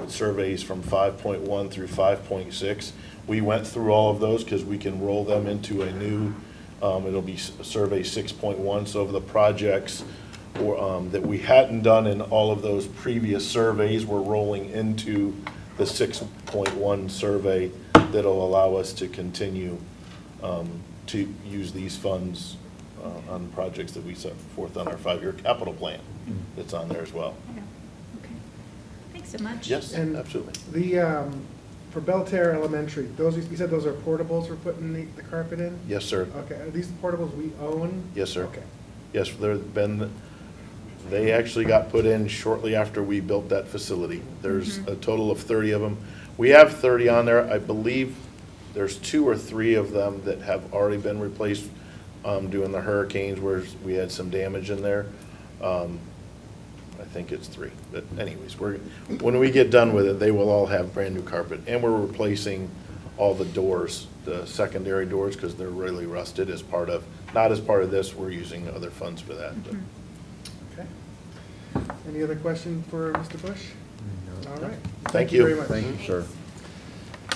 surveys from 5.1 through 5.6. We went through all of those because we can roll them into a new, it'll be survey 6.1. So of the projects that we hadn't done in all of those previous surveys, we're rolling into the 6.1 survey that'll allow us to continue to use these funds on projects that we set forth on our 5-year capital plan that's on there as well. Yeah. Okay. Thanks so much. Yes, And absolutely. For Belterre Elementary, you said those are portables we're putting the carpet in? Yes, sir. Okay, are these portables we own? Yes, sir. Okay. Yes, they actually got put in shortly after we built that facility. There's a total of 30 of them. We have 30 on there. I believe there's 2 or 3 of them that have already been replaced during the hurricanes where we had some damage in there. I think it's 3. But anyways, when we get done with it, they will all have brand new carpet. And we're replacing all the doors, the secondary doors, because they're really rusted not as part of this. We're using other funds for that. But. Okay. Any other question for Mr. Bush? All right. Thank you. very much. Thank you, sir.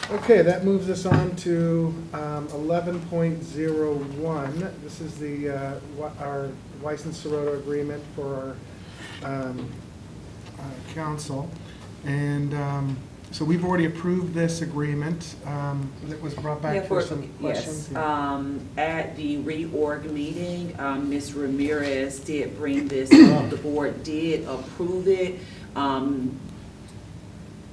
Okay, that moves us on to 11.01. This is our license Sirota agreement for our council. And so we've already approved this agreement that was brought back for some questions. Yes, at the reorg meeting, Ms. Ramirez did bring this up. The board did approve it.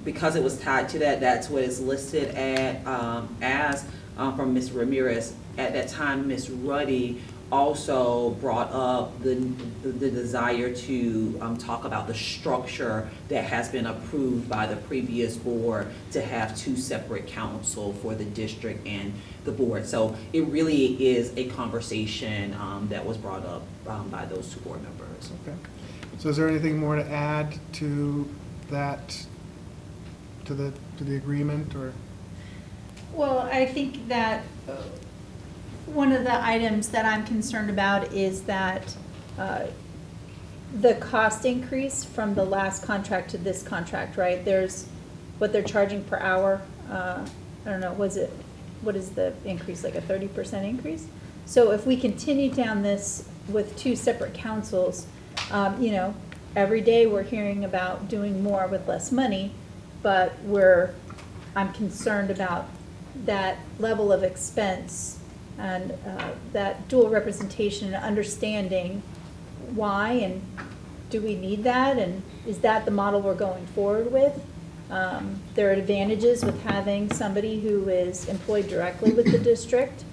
Because it was tied to that, that's what it's listed as from Ms. Ramirez. At that time, Ms. Ruddy also brought up the desire to talk about the structure that has been approved by the previous board to have 2 separate counsel for the district and the board. So it really is a conversation that was brought up by those 2 board members. Okay. So is there anything more to add to that, to the agreement, or? Well, I think that one of the items that I'm concerned about is that the cost increase from the last contract to this contract, right? There's what they're charging per hour. I don't know, what is the increase, like a 30% increase? So if we continue down this with two separate councils, every day we're hearing about doing more with less money, but I'm concerned about that level of expense and that dual representation and understanding why and do we need that, and is that the model we're going forward with? There are advantages with having somebody who is employed directly with the district.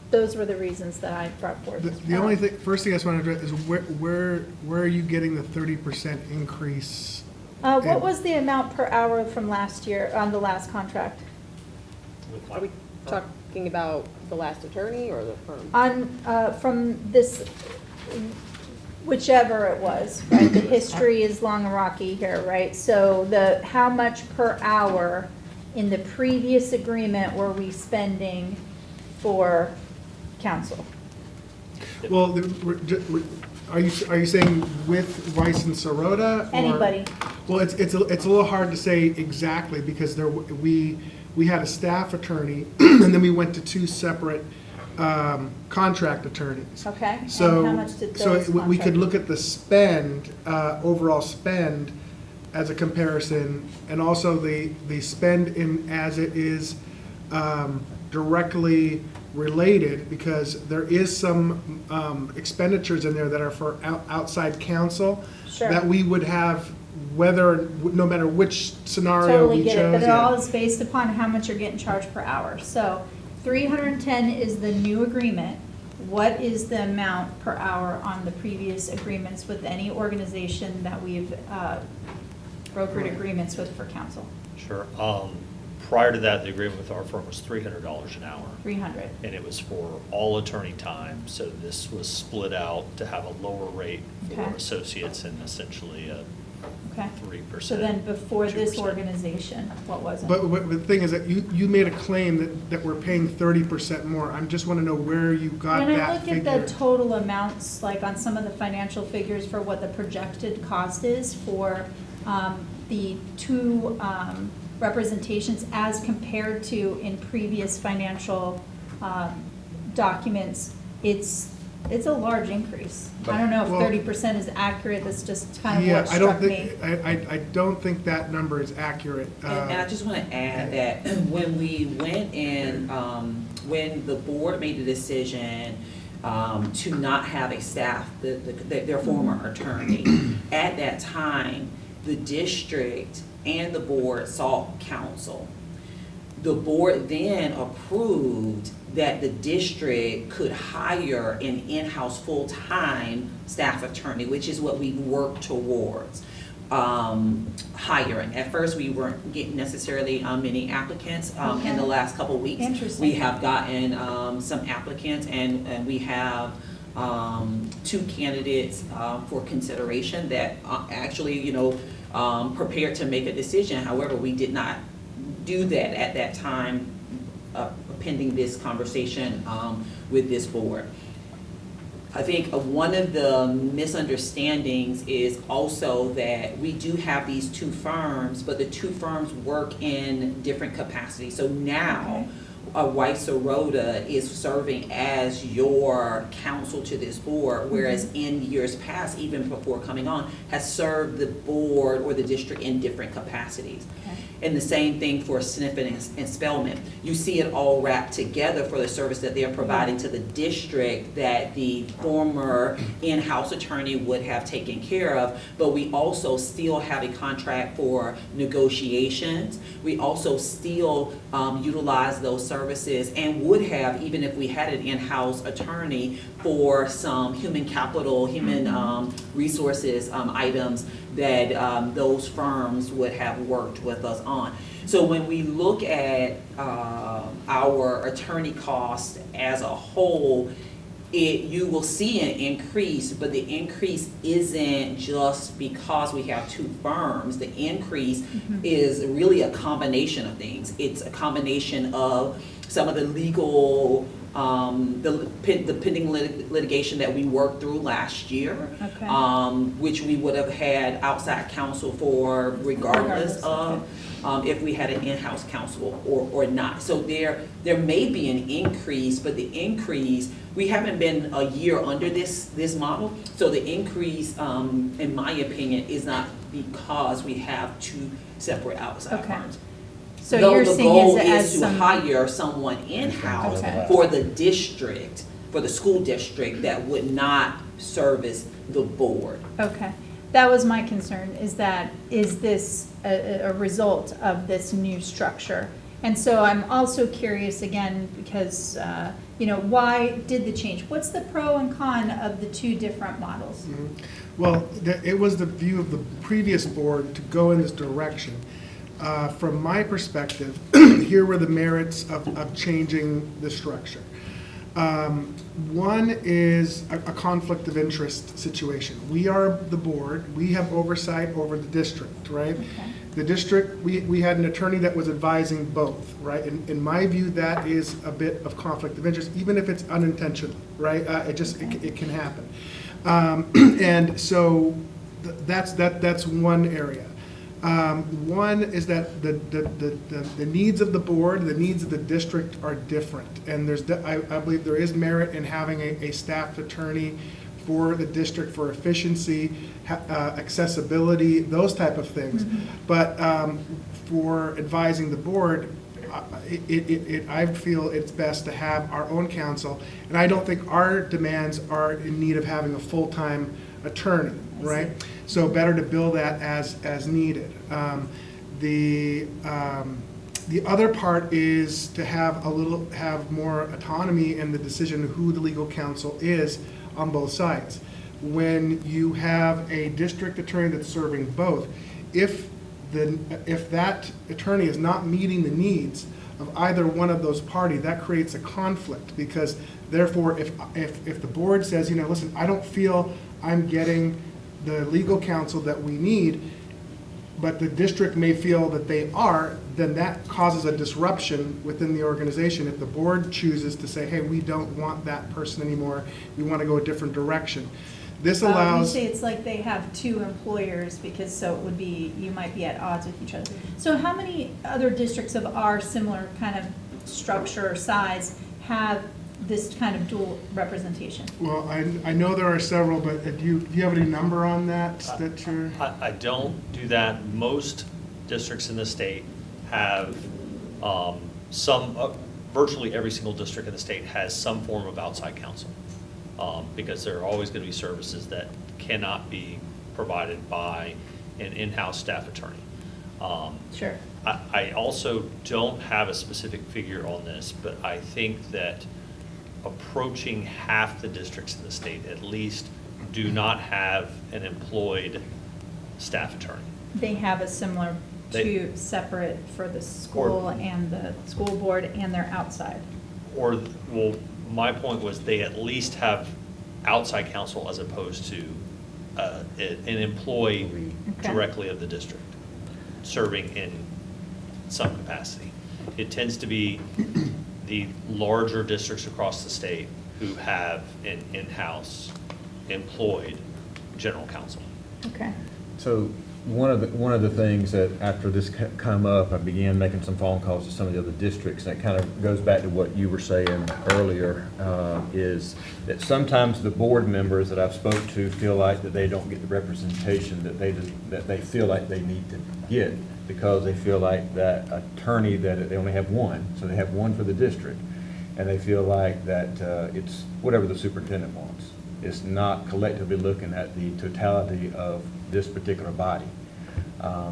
Those were the reasons that I brought forward. The only thing, first thing I just want to address is where are you getting the 30% increase? What was the amount per hour from last year on the last contract? Are we talking about the last attorney or the firm? From this, whichever it was, right? The history is long and rocky here, right? So how much per hour in the previous agreement were we spending for council? Well, are you saying with Weiss and Sirota? Anybody. Well, it's a little hard to say exactly because we had a staff attorney and then we went to two separate contract attorneys. Okay, and So, how much did those we could contract- look at the spend, overall spend as a comparison, and also the spend as it is directly related, because there is some expenditures in there that are for outside counsel. Sure. That we would have, no matter which scenario Totally we get chose. it, but it yeah. all is based upon how much you're getting charged per hour. So 310 is the new agreement. What is the amount per hour on the previous agreements with any organization that we've brokered agreements with for council? Sure. Prior to that, the agreement with our firm was $300 an hour. 300. And it was for all attorney time, so this was split out to have a lower rate for Okay. associates and essentially a Okay. 3%. So then before this 2%. organization, what was it? But the thing is that you made a claim that we're paying 30% more. I just want to know where you got When I that look figure. at the total amounts, like on some of the financial figures for what the projected cost is for the two representations as compared to in previous financial documents, it's a large increase. I don't know if Well- 30% is accurate, that's just kind of Yeah, what I don't struck me. think, I don't think that number is accurate. And I just want to add that when we went in, when the board made the decision to not have a staff, their former attorney, at that time, the district and the board sought counsel. The board then approved that the district could hire an in-house full-time staff attorney, which is what we worked towards hiring. At first, we weren't getting necessarily many applicants. In the last couple of weeks, Interesting. we have gotten some applicants, and we have two candidates for consideration that actually, prepared to make a decision. However, we did not do that at that time, pending this conversation with this board. I think one of the misunderstandings is also that we do have these two firms, but the two firms work in different capacities. So now, Weiss Sirota is serving as your counsel to this board, whereas in years past, even before coming on, has served the board or the district in different capacities. And the same thing for sniffing and Spellman. You see it all wrapped together for the service that they're providing to the district that the former in-house attorney would have taken care of, but we also still have a contract for negotiations. We also still utilize those services and would have, even if we had an in-house attorney, for some human capital, human resources items that those firms would have worked with us on. So when we look at our attorney costs as a whole, you will see an increase, but the increase isn't just because we have two firms. The increase is really a combination of things. It's a combination of some of the legal, the pending litigation that we worked through last year, Okay. which we would have had outside counsel for regardless of if we had an in-house counsel or not. So there may be an increase, but the increase, we haven't been a year under this model. So the increase, in my opinion, is not because we have two separate outside Okay. firms. So Though you're the seeing goal it as is to some. hire someone in-house Okay. for the district, for the school district that would not service the board. Okay, that was my concern, is this a result of this new structure? And so I'm also curious again, because, why did the change? What's the pro and con of the two different models? Well, it was the view of the previous board to go in this direction. From my perspective, here were the merits of changing the structure. One is a conflict of interest situation. We are the board, we have oversight over the district, right? Okay. The district, we had an attorney that was advising both, right? In my view, that is a bit of conflict of interest, even if it's unintentional, right? It can happen. And so that's one area. One is that the needs of the board, the needs of the district are different. And I believe there is merit in having a staff attorney for the district for efficiency, accessibility, those type of things. But for advising the board, I feel it's best to have our own counsel. And I don't think our demands are in need of having a full-time attorney, right? So better to bill that as needed. The other part is to have more autonomy in the decision of who the legal counsel is on both sides. When you have a district attorney that's serving both, if that attorney is not meeting the needs of either one of those parties, that creates a conflict, because therefore if the board says, listen, I don't feel I'm getting the legal counsel that we need, but the district may feel that they are, then that causes a disruption within the organization. If the board chooses to say, hey, we don't want that person anymore, we want to go a different direction. This allows. You say it's like they have two employers, because so it would be, you might be at odds with each other. So how many other districts of our similar kind of structure or size have this kind of dual representation? Well, I know there are several, but do you have any number on that you're? I don't do that. Most districts in the state have virtually every single district in the state has some form of outside counsel, because there are always going to be services that cannot be provided by an in-house staff attorney. Sure. I also don't have a specific figure on this, but I think that approaching half the districts in the state at least do not have an employed staff attorney. They have a similar two separate for the school and the school board, and they're outside. Well, my point was they at least have outside counsel as opposed to an employee directly of the district serving in some capacity. It tends to be the larger districts across the state who have an in-house employed general counsel. Okay. So one of the things that after this come up, I began making some phone calls to some of the other districts, and it kind of goes back to what you were saying earlier, is that sometimes the board members that I've spoke to feel like that they don't get the representation that they feel like they need to get, because they feel like that attorney, that they only have one, so they have one for the district, and they feel like that it's whatever the superintendent wants. It's not collectively looking at the totality of this particular body.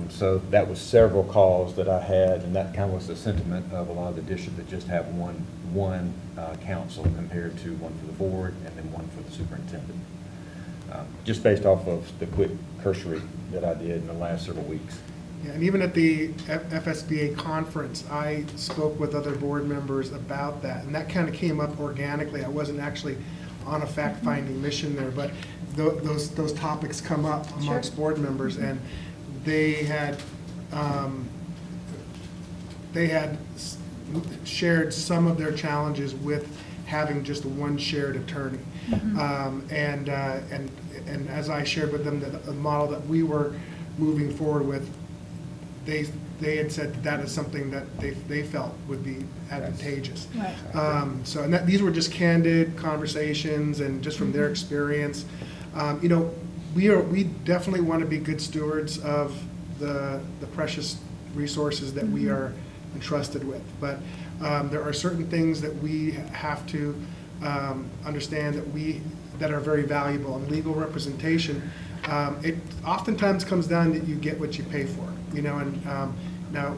So that was several calls that I had, and that kind of was the sentiment of a lot of the districts that just have one counsel compared to one for the board and then one for the superintendent. Just based off of the quick cursory that I did in the last several weeks. Yeah, and even at the FSBA conference, I spoke with other board members about that, and that kind of came up organically. I wasn't actually on a fact-finding mission there, but those topics come up amongst board members, and they had shared some of their challenges with having just one shared attorney. And as I shared with them the model that we were moving forward with, they had said that is something that they felt would be advantageous. Right. So, and these were just candid conversations and just from their experience. You know, we definitely want to be good stewards of the precious resources that we are entrusted with. But there are certain things that we have to understand that are very valuable. And legal representation, it oftentimes comes down that you get what you pay for. You know, and now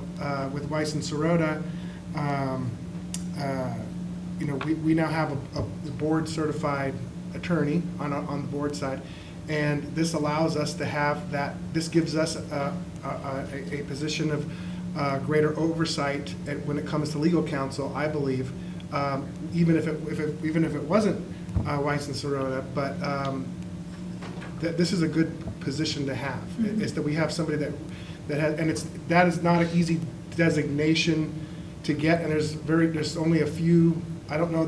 with Weiss and Sirota, you know, we now have a board certified attorney on the board side, and this allows us to have that. This gives us a position of greater oversight when it comes to legal counsel, I believe, even if it wasn't Weiss and Sirota, but that this is a good position to have. Is that we have somebody that has, and that is not an easy designation to get, and there's only a few. I don't know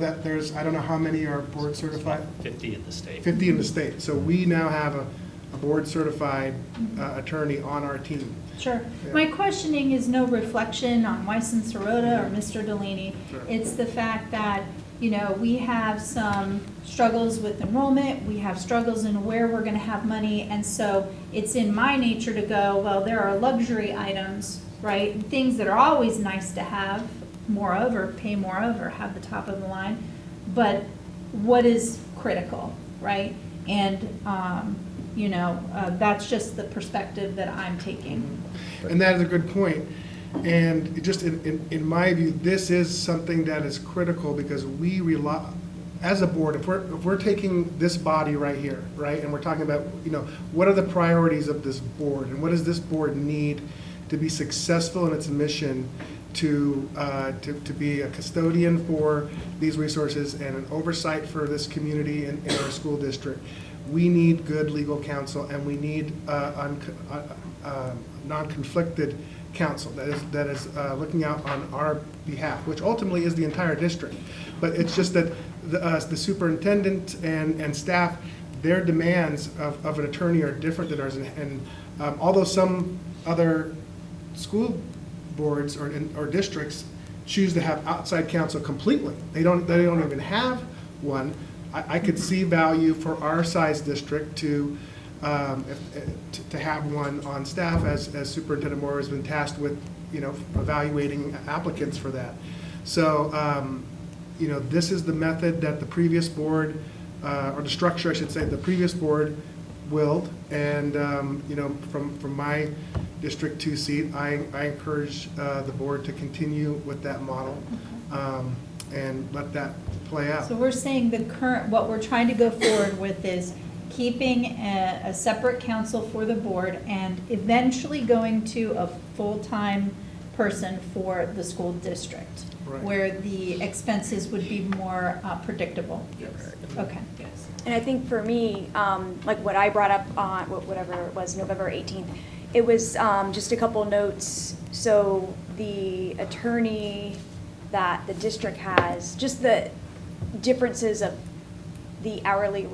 how many are board certified. 50 in the state. 50 in the state. So we now have a board certified attorney on our team. Sure. Yeah. My questioning is no reflection on Weiss and Sirota or Mr. Delaney. Sure. It's the fact that, you know, we have some struggles with enrollment, we have struggles in where we're going to have money, and so it's in my nature to go, well, there are luxury items, right? Things that are always nice to have more of, or pay more of, or have the top of the line, but what is critical, right? And, you know, that's just the perspective that I'm taking. And that is a good point. And just in my view, this is something that is critical because we rely, as a board, if we're taking this body right here, right, and we're talking about, you know, what are the priorities of this board, and what does this board need to be successful in its mission to be a custodian for these resources and an oversight for this community in our school district. We need good legal counsel, and we need non-conflicted counsel that is looking out on our behalf, which ultimately is the entire district. But it's just that the superintendent and staff, their demands of an attorney are different than ours. And although some other school boards or districts choose to have outside counsel completely, they don't even have one. I could see value for our size district to have one on staff, as Superintendent Moore has been tasked with, you know, evaluating applicants for that. So, you know, this is the method that the previous board, or the structure, I should say, the previous board willed, and you know, from my District 2 seat, I encourage the board to continue with that model and let that play out. So we're saying what we're trying to go forward with is keeping a separate counsel for the board and eventually going to a full-time person for the school district, Right. where the expenses would be more predictable. Yes. Okay. And I think for me, like what I brought up on whatever it was, November 18th, it was just a couple notes. So the attorney that the district has, just the differences of the hourly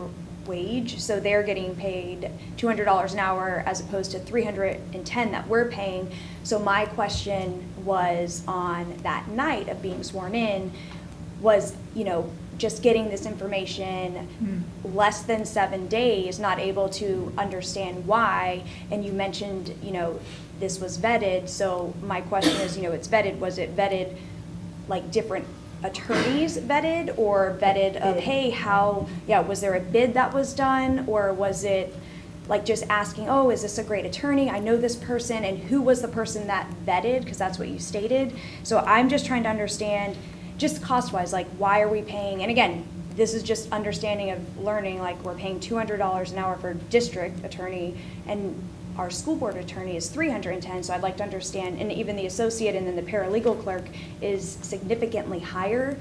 wage. So they're getting paid $200 an hour as opposed to $310 that we're paying. So my question was on that night of being sworn in was, you know, just getting this information less than 7 days, not able to understand why. And you mentioned, you know, this was vetted. So my question is, you know, it's vetted. Was it vetted like different attorneys vetted, or vetted of, hey, was there a bid that was done, or was it like just asking, oh, is this a great attorney? I know this person, and who was the person that vetted? Because that's what you stated. So I'm just trying to understand, just cost-wise, like why are we paying? And again, this is just understanding of learning, like we're paying $200 an hour for district attorney, and our school board attorney is $310, so I'd like to understand, and even the associate and then the paralegal clerk is significantly higher.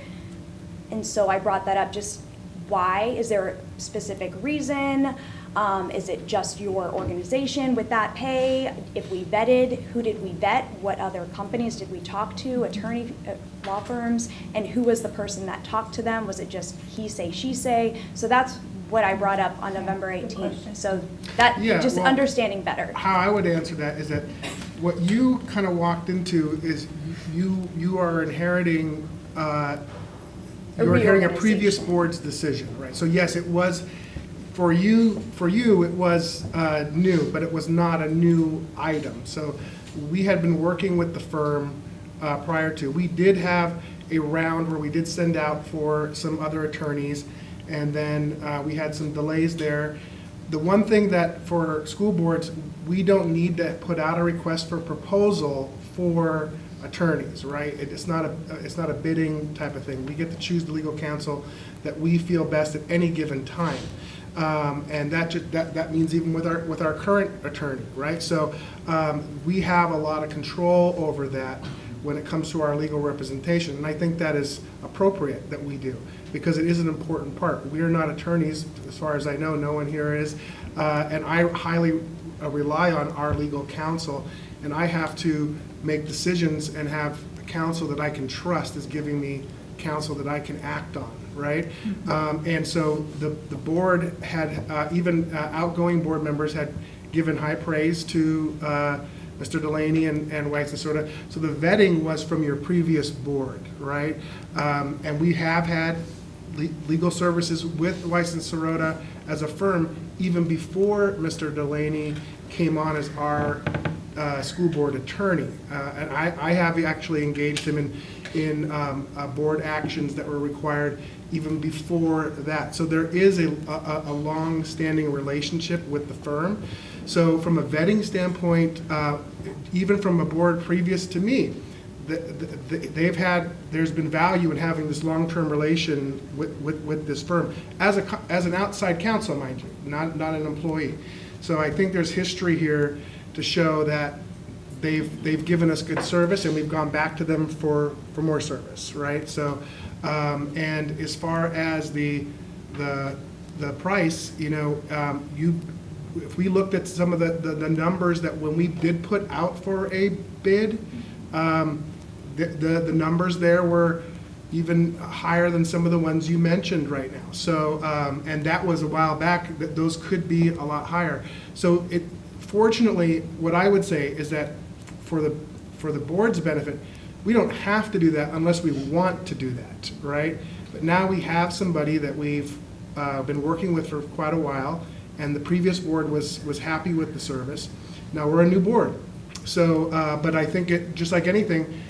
And so I brought that up, just why? Is there a specific reason? Is it just your organization with that pay? If we vetted, who did we vet? What other companies did we talk to? Attorney, law firms? And who was the person that talked to them? Was it just he say, she say? So that's what I brought up on November 18th. So that, Yeah, just well, understanding better. How I would answer that is that what you kind of walked into is you are inheriting, you're inheriting a previous reorganization. board's decision, right? So yes, it was, for you, it was new, but it was not a new item. So we had been working with the firm prior to. We did have a round where we did send out for some other attorneys, and then we had some delays there. The one thing that for school boards, we don't need to put out a request for proposal for attorneys, right? It's not a bidding type of thing. We get to choose the legal counsel that we feel best at any given time. And that means even with our current attorney, right? So we have a lot of control over that when it comes to our legal representation. And I think that is appropriate that we do, because it is an important part. We are not attorneys, as far as I know, no one here is. And I highly rely on our legal counsel, and I have to make decisions and have counsel that I can trust is giving me counsel that I can act on, right? And so the board had, even outgoing board members had given high praise to Mr. Delaney and Weiss and Sorota. So the vetting was from your previous board, right? And we have had legal services with Weiss and Sorota as a firm even before Mr. Delaney came on as our school board attorney. And I have actually engaged him in board actions that were required even before that. So there is a long-standing relationship with the firm. So from a vetting standpoint, even from a board previous to me, there's been value in having this long-term relation with this firm as an outside counsel, mind you, not an employee. So I think there's history here to show that they've given us good service, and we've gone back to them for more service, right? So, and as far as the price, if we looked at some of the numbers that when we did put out for a bid, the numbers there were even higher than some of the ones you mentioned right now. So, and that was a while back, that those could be a lot higher. So fortunately, what I would say is that for the board's benefit, we don't have to do that unless we want to do that, right? But now we have somebody that we've been working with for quite a while, and the previous board was happy with the service. Now we're a new board. So, but I think just like anything,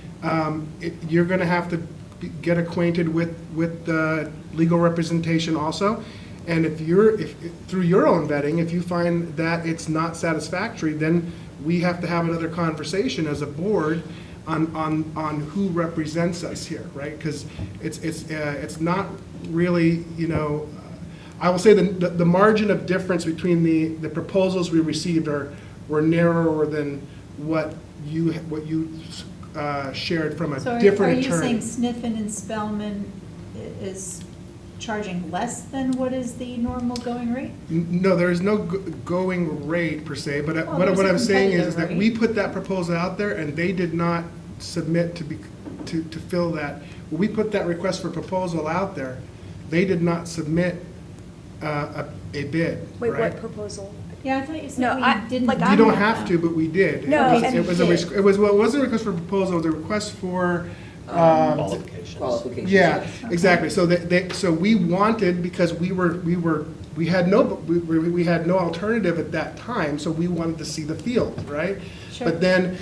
you're gonna have to get acquainted with the legal representation also. And if through your own vetting, if you find that it's not satisfactory, then we have to have another conversation as a board on who represents us here, right? Because it's not really, I will say the margin of difference between the proposals we received were narrower than what you shared from a different attorney. So are you saying Sniffen and Spellman is charging less than what is the normal going rate? No, there is no going rate per se, but Well, what there's a I'm saying is competitive that rate. we put that proposal out there and they did not submit to fill that. When we put that request for proposal out there, they did not submit a bid, Wait, right? what proposal? Yeah, I thought you said No, we didn't. like, You I'm don't not- have to, but we did. No, It and was we a did. it wasn't a request for proposal, it was a request for, Qualifications. yeah, exactly. So so we wanted, because we had no alternative at that time, so we wanted to see the field, right? Sure. But then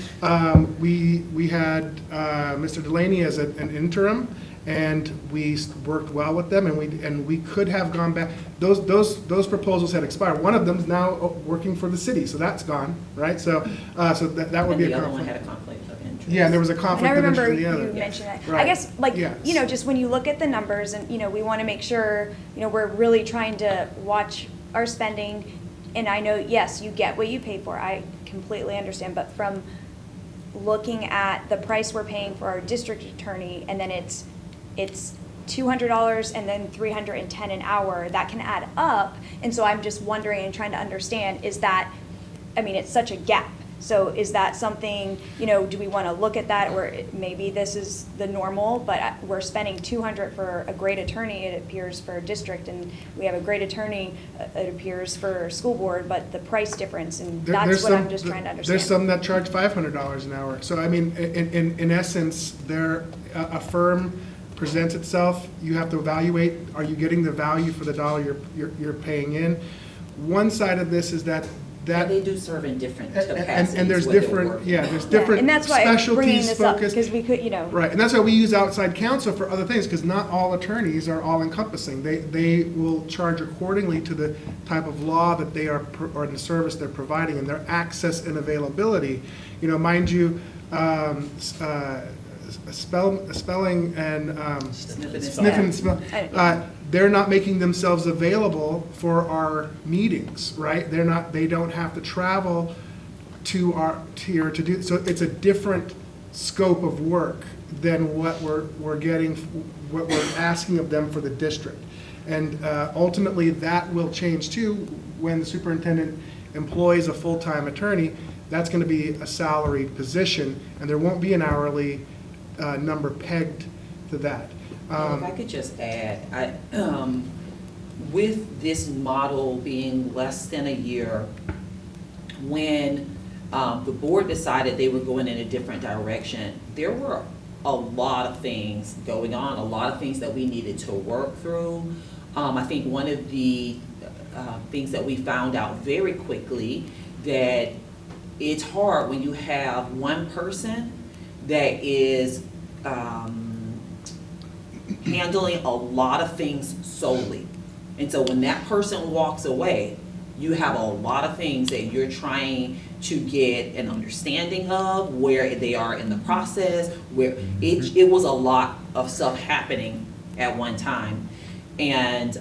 we had Mr. Delaney as an interim, and we worked well with them, and we could have gone back. Those proposals had expired. One of them's now working for the city, so that's gone, right? So that would And be the a other one conflict. had a conflict of interest. Yeah, and there was a And conflict I of interest remember in the you other. mentioned that. I Right. guess, like, Yes. just when you look at the numbers and, we want to make sure, we're really trying to watch our spending. And I know, yes, you get what you pay for. I completely understand. But from looking at the price we're paying for our district attorney, and then it's $200 and then $310 an hour, that can add up. And so I'm just wondering and trying to understand, is that, I mean, it's such a gap. So is that something, do we want to look at that, or maybe this is the normal, but we're spending $200 for a great attorney, it appears, for a district, and we have a great attorney, it appears, for school board, but the price difference, and that's what I'm just trying to understand. There's some that charge $500 an hour. So I mean, in essence, a firm presents itself, you have to evaluate, are you getting the value for the dollar you're paying in? One side of this is that they do serve in different capacities. And there's where they're different, working. there's different And that's why I'm bringing specialties this up, focused. because we could, Right, and that's why we use outside counsel for other things, because not all attorneys are all encompassing. They will charge accordingly to the type of law that they are, or the service they're providing, and their access and availability. Mind you, spelling and sniff and smell. They're not making themselves available for our meetings, right? They don't have to travel to our tier to do, so it's a different scope of work than what we're getting, what we're asking of them for the district. And ultimately, that will change too when the superintendent employs a full-time attorney. That's going to be a salaried position, and there won't be an hourly number pegged to that. If I could just add, with this model being less than a year, when the board decided they were going in a different direction, there were a lot of things going on, a lot of things that we needed to work through. I think one of the things that we found out very quickly, that it's hard when you have one person that is handling a lot of things solely. And so when that person walks away, you have a lot of things that you're trying to get an understanding of, where they are in the process, where it was a lot of stuff happening at one time. And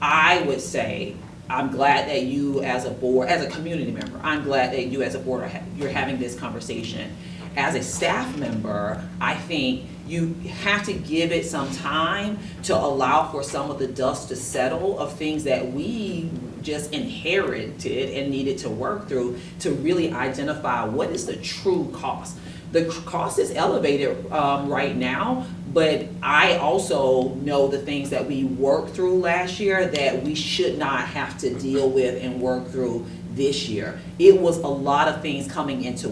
I would say, I'm glad that you as a board, as a community member, I'm glad that you as a board, you're having this conversation. As a staff member, I think you have to give it some time to allow for some of the dust to settle of things that we just inherited and needed to work through, to really identify what is the true cost. The cost is elevated right now, but I also know the things that we worked through last year that we should not have to deal with and work through this year. It was a lot of things coming into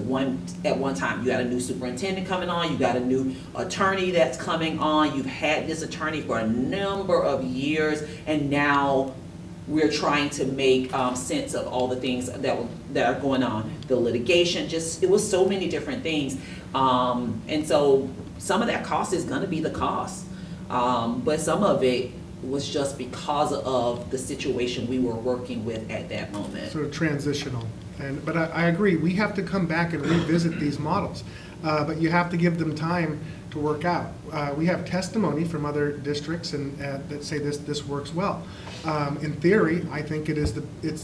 at one time. You got a new superintendent coming on, you got a new attorney that's coming on, you've had this attorney for a number of years, and now we're trying to make sense of all the things that are going on. The litigation, it was so many different things. And so some of that cost is gonna be the cost. But some of it was just because of the situation we were working with at that moment. Sort of transitional. But I agree, we have to come back and revisit these models. But you have to give them time to work out. We have testimony from other districts that say this works well. In theory, I think it's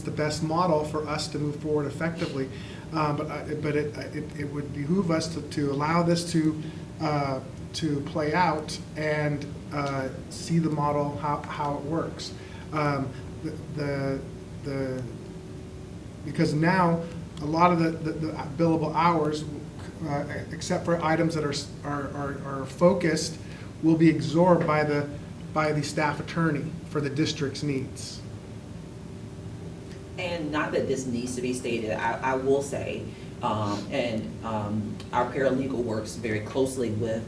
the best model for us to move forward effectively. But it would behoove us to allow this to play out and see the model, how it works. Because now a lot of the billable hours, except for items that are focused, will be absorbed by the staff attorney for the district's needs. And not that this needs to be stated, I will say, our paralegal works very closely with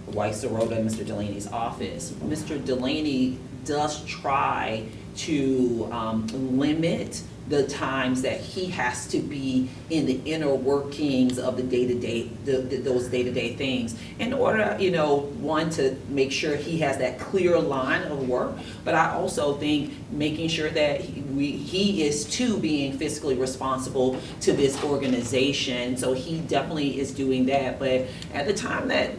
Weiss Sirota and Mr. Delaney's office. Mr. Delaney does try to limit the times that he has to be in the inner workings of the day-to-day, those day-to-day things, in order, one, to make sure he has that clear line of work, but I also think making sure that he is too being fiscally responsible to this organization, so he definitely is doing that. But at the time that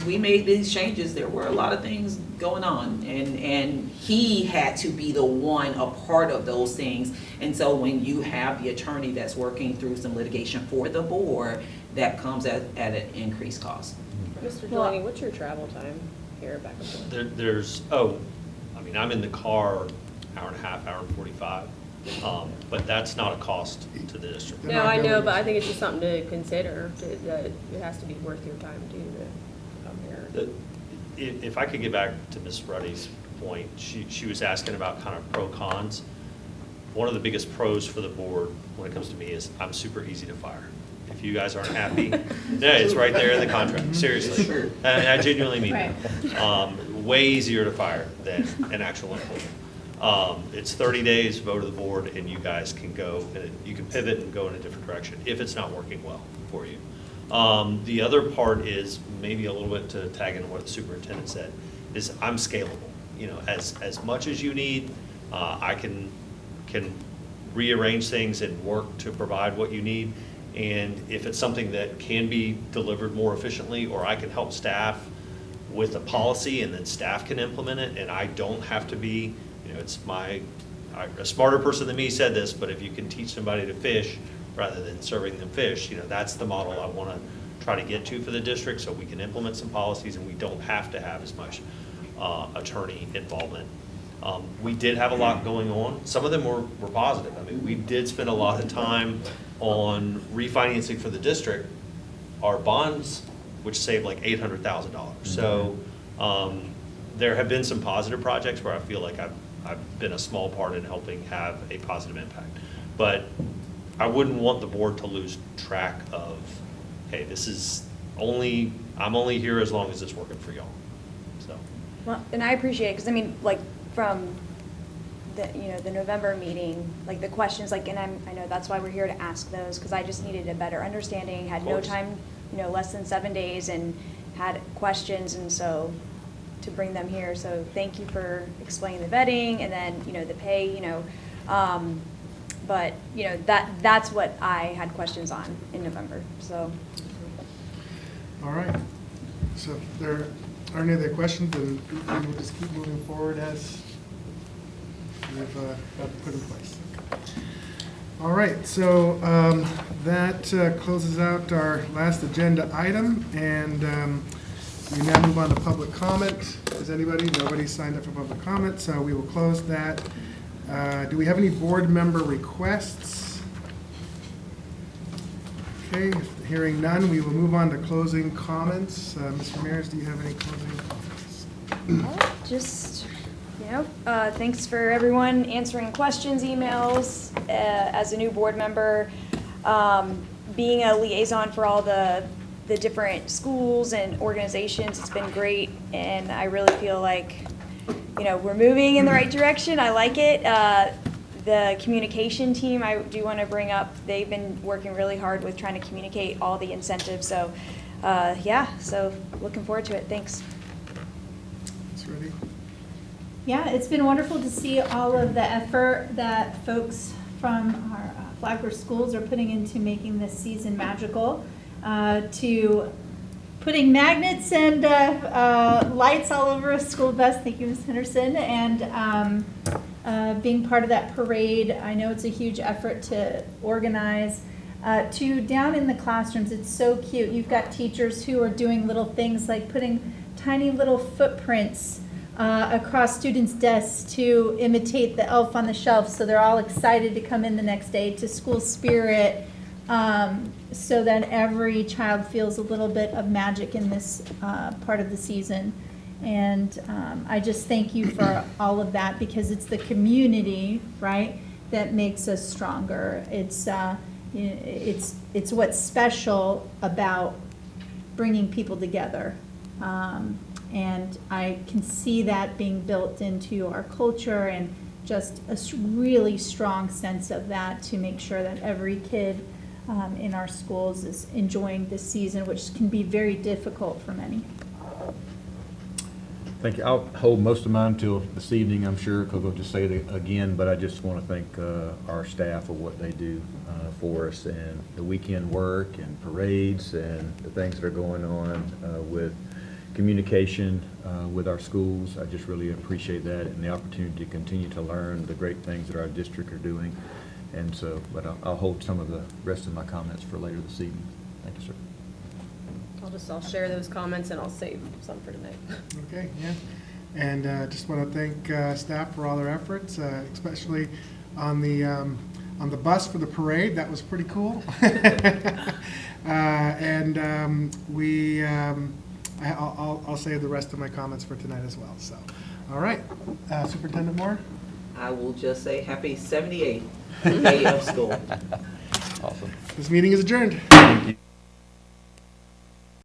we made these changes, there were a lot of things going on, and he had to be the one a part of those things. And so when you have the attorney that's working through some litigation for the board, that comes at an increased cost. Mr. Delaney, what's your travel time? here back and forth. I mean, I'm in the car hour and a half, hour and 45, but that's not a cost to the district. No, I know, but I think it's just something to consider, that it has to be worth your time too to come here. If I could get back to Ms. Ruddy's point, she was asking about kind of pro cons. One of the biggest pros for the board when it comes to me is I'm super easy to fire. If you guys aren't happy, yeah, it's right there in the contract, seriously. And I genuinely mean that. Way easier to fire than an actual employee. It's 30 days, vote of the board, and you guys can go, you can pivot and go in a different direction if it's not working well for you. The other part is maybe a little bit to tag in what the superintendent said, is I'm scalable. You know, as much as you need, I can rearrange things and work to provide what you need. And if it's something that can be delivered more efficiently, or I can help staff with a policy and then staff can implement it, and I don't have to be, you know, a smarter person than me said this, but if you can teach somebody to fish rather than serving them fish, you know, that's the model I want to try to get to for the district, so we can implement some policies and we don't have to have as much attorney involvement. We did have a lot going on. Some of them were positive. I mean, we did spend a lot of time on refinancing for the district our bonds, which saved like $800,000. So there have been some positive projects where I feel like I've been a small part in helping have a positive impact. But I wouldn't want the board to lose track of, hey, I'm only here as long as it's working for y'all. So. Well, and I appreciate it, because I mean, like, from the November meeting, like the questions, like, and I know that's why we're here to ask those, because I just needed a better understanding, had no time, less than 7 days, and had questions, and so to bring them here. So thank you for explaining the vetting, and then, the pay, but, that's what I had questions on in November, so. All right. So if there aren't any other questions, then we'll just keep moving forward as we've got put in place. All right, so that closes out our last agenda item, and we now move on to public comment. Is anybody? Nobody signed up for public comment, so we will close that. Do we have any board member requests? Okay, hearing none, we will move on to closing comments. Ms. Ramirez, do you have any closing comments? Just, thanks for everyone answering questions, emails. As a new board member, being a liaison for all the different schools and organizations, it's been great, and I really feel like, we're moving in the right direction. I like it. The communication team, I do want to bring up, they've been working really hard with trying to communicate all the incentives. So, so looking forward to it. Thanks. Ready? Yeah, it's been wonderful to see all of the effort that folks from our Flagler schools are putting into making this season magical, to putting magnets and lights all over a school bus. Thank you, Ms. Henderson. And being part of that parade. I know it's a huge effort to organize. To down in the classrooms, it's so cute. You've got teachers who are doing little things like putting tiny little footprints across students' desks to imitate the elf on the shelf, so they're all excited to come in the next day, to school spirit, so that every child feels a little bit of magic in this part of the season. And I just thank you for all of that, because it's the community, right, that makes us stronger. It's what's special about bringing people together. And I can see that being built into our culture, and just a really strong sense of that, to make sure that every kid in our schools is enjoying this season, which can be very difficult for many. Thank you. I'll hold most of mine till this evening, I'm sure, because we'll just say it again, but I just want to thank our staff for what they do for us, and the weekend work and parades and the things that are going on with communication with our schools. I just really appreciate that, and the opportunity to continue to learn the great things that our district are doing. And so, but I'll hold some of the rest of my comments for later this evening. Thank you, sir. I'll share those comments and I'll save some for tonight. Okay, yeah. And just want to thank staff for all their efforts, especially on the bus for the parade. That was pretty cool. I'll save the rest of my comments for tonight as well. So, all right, Superintendent Moore. I will just say happy 78th day of school. Awesome. This meeting is adjourned.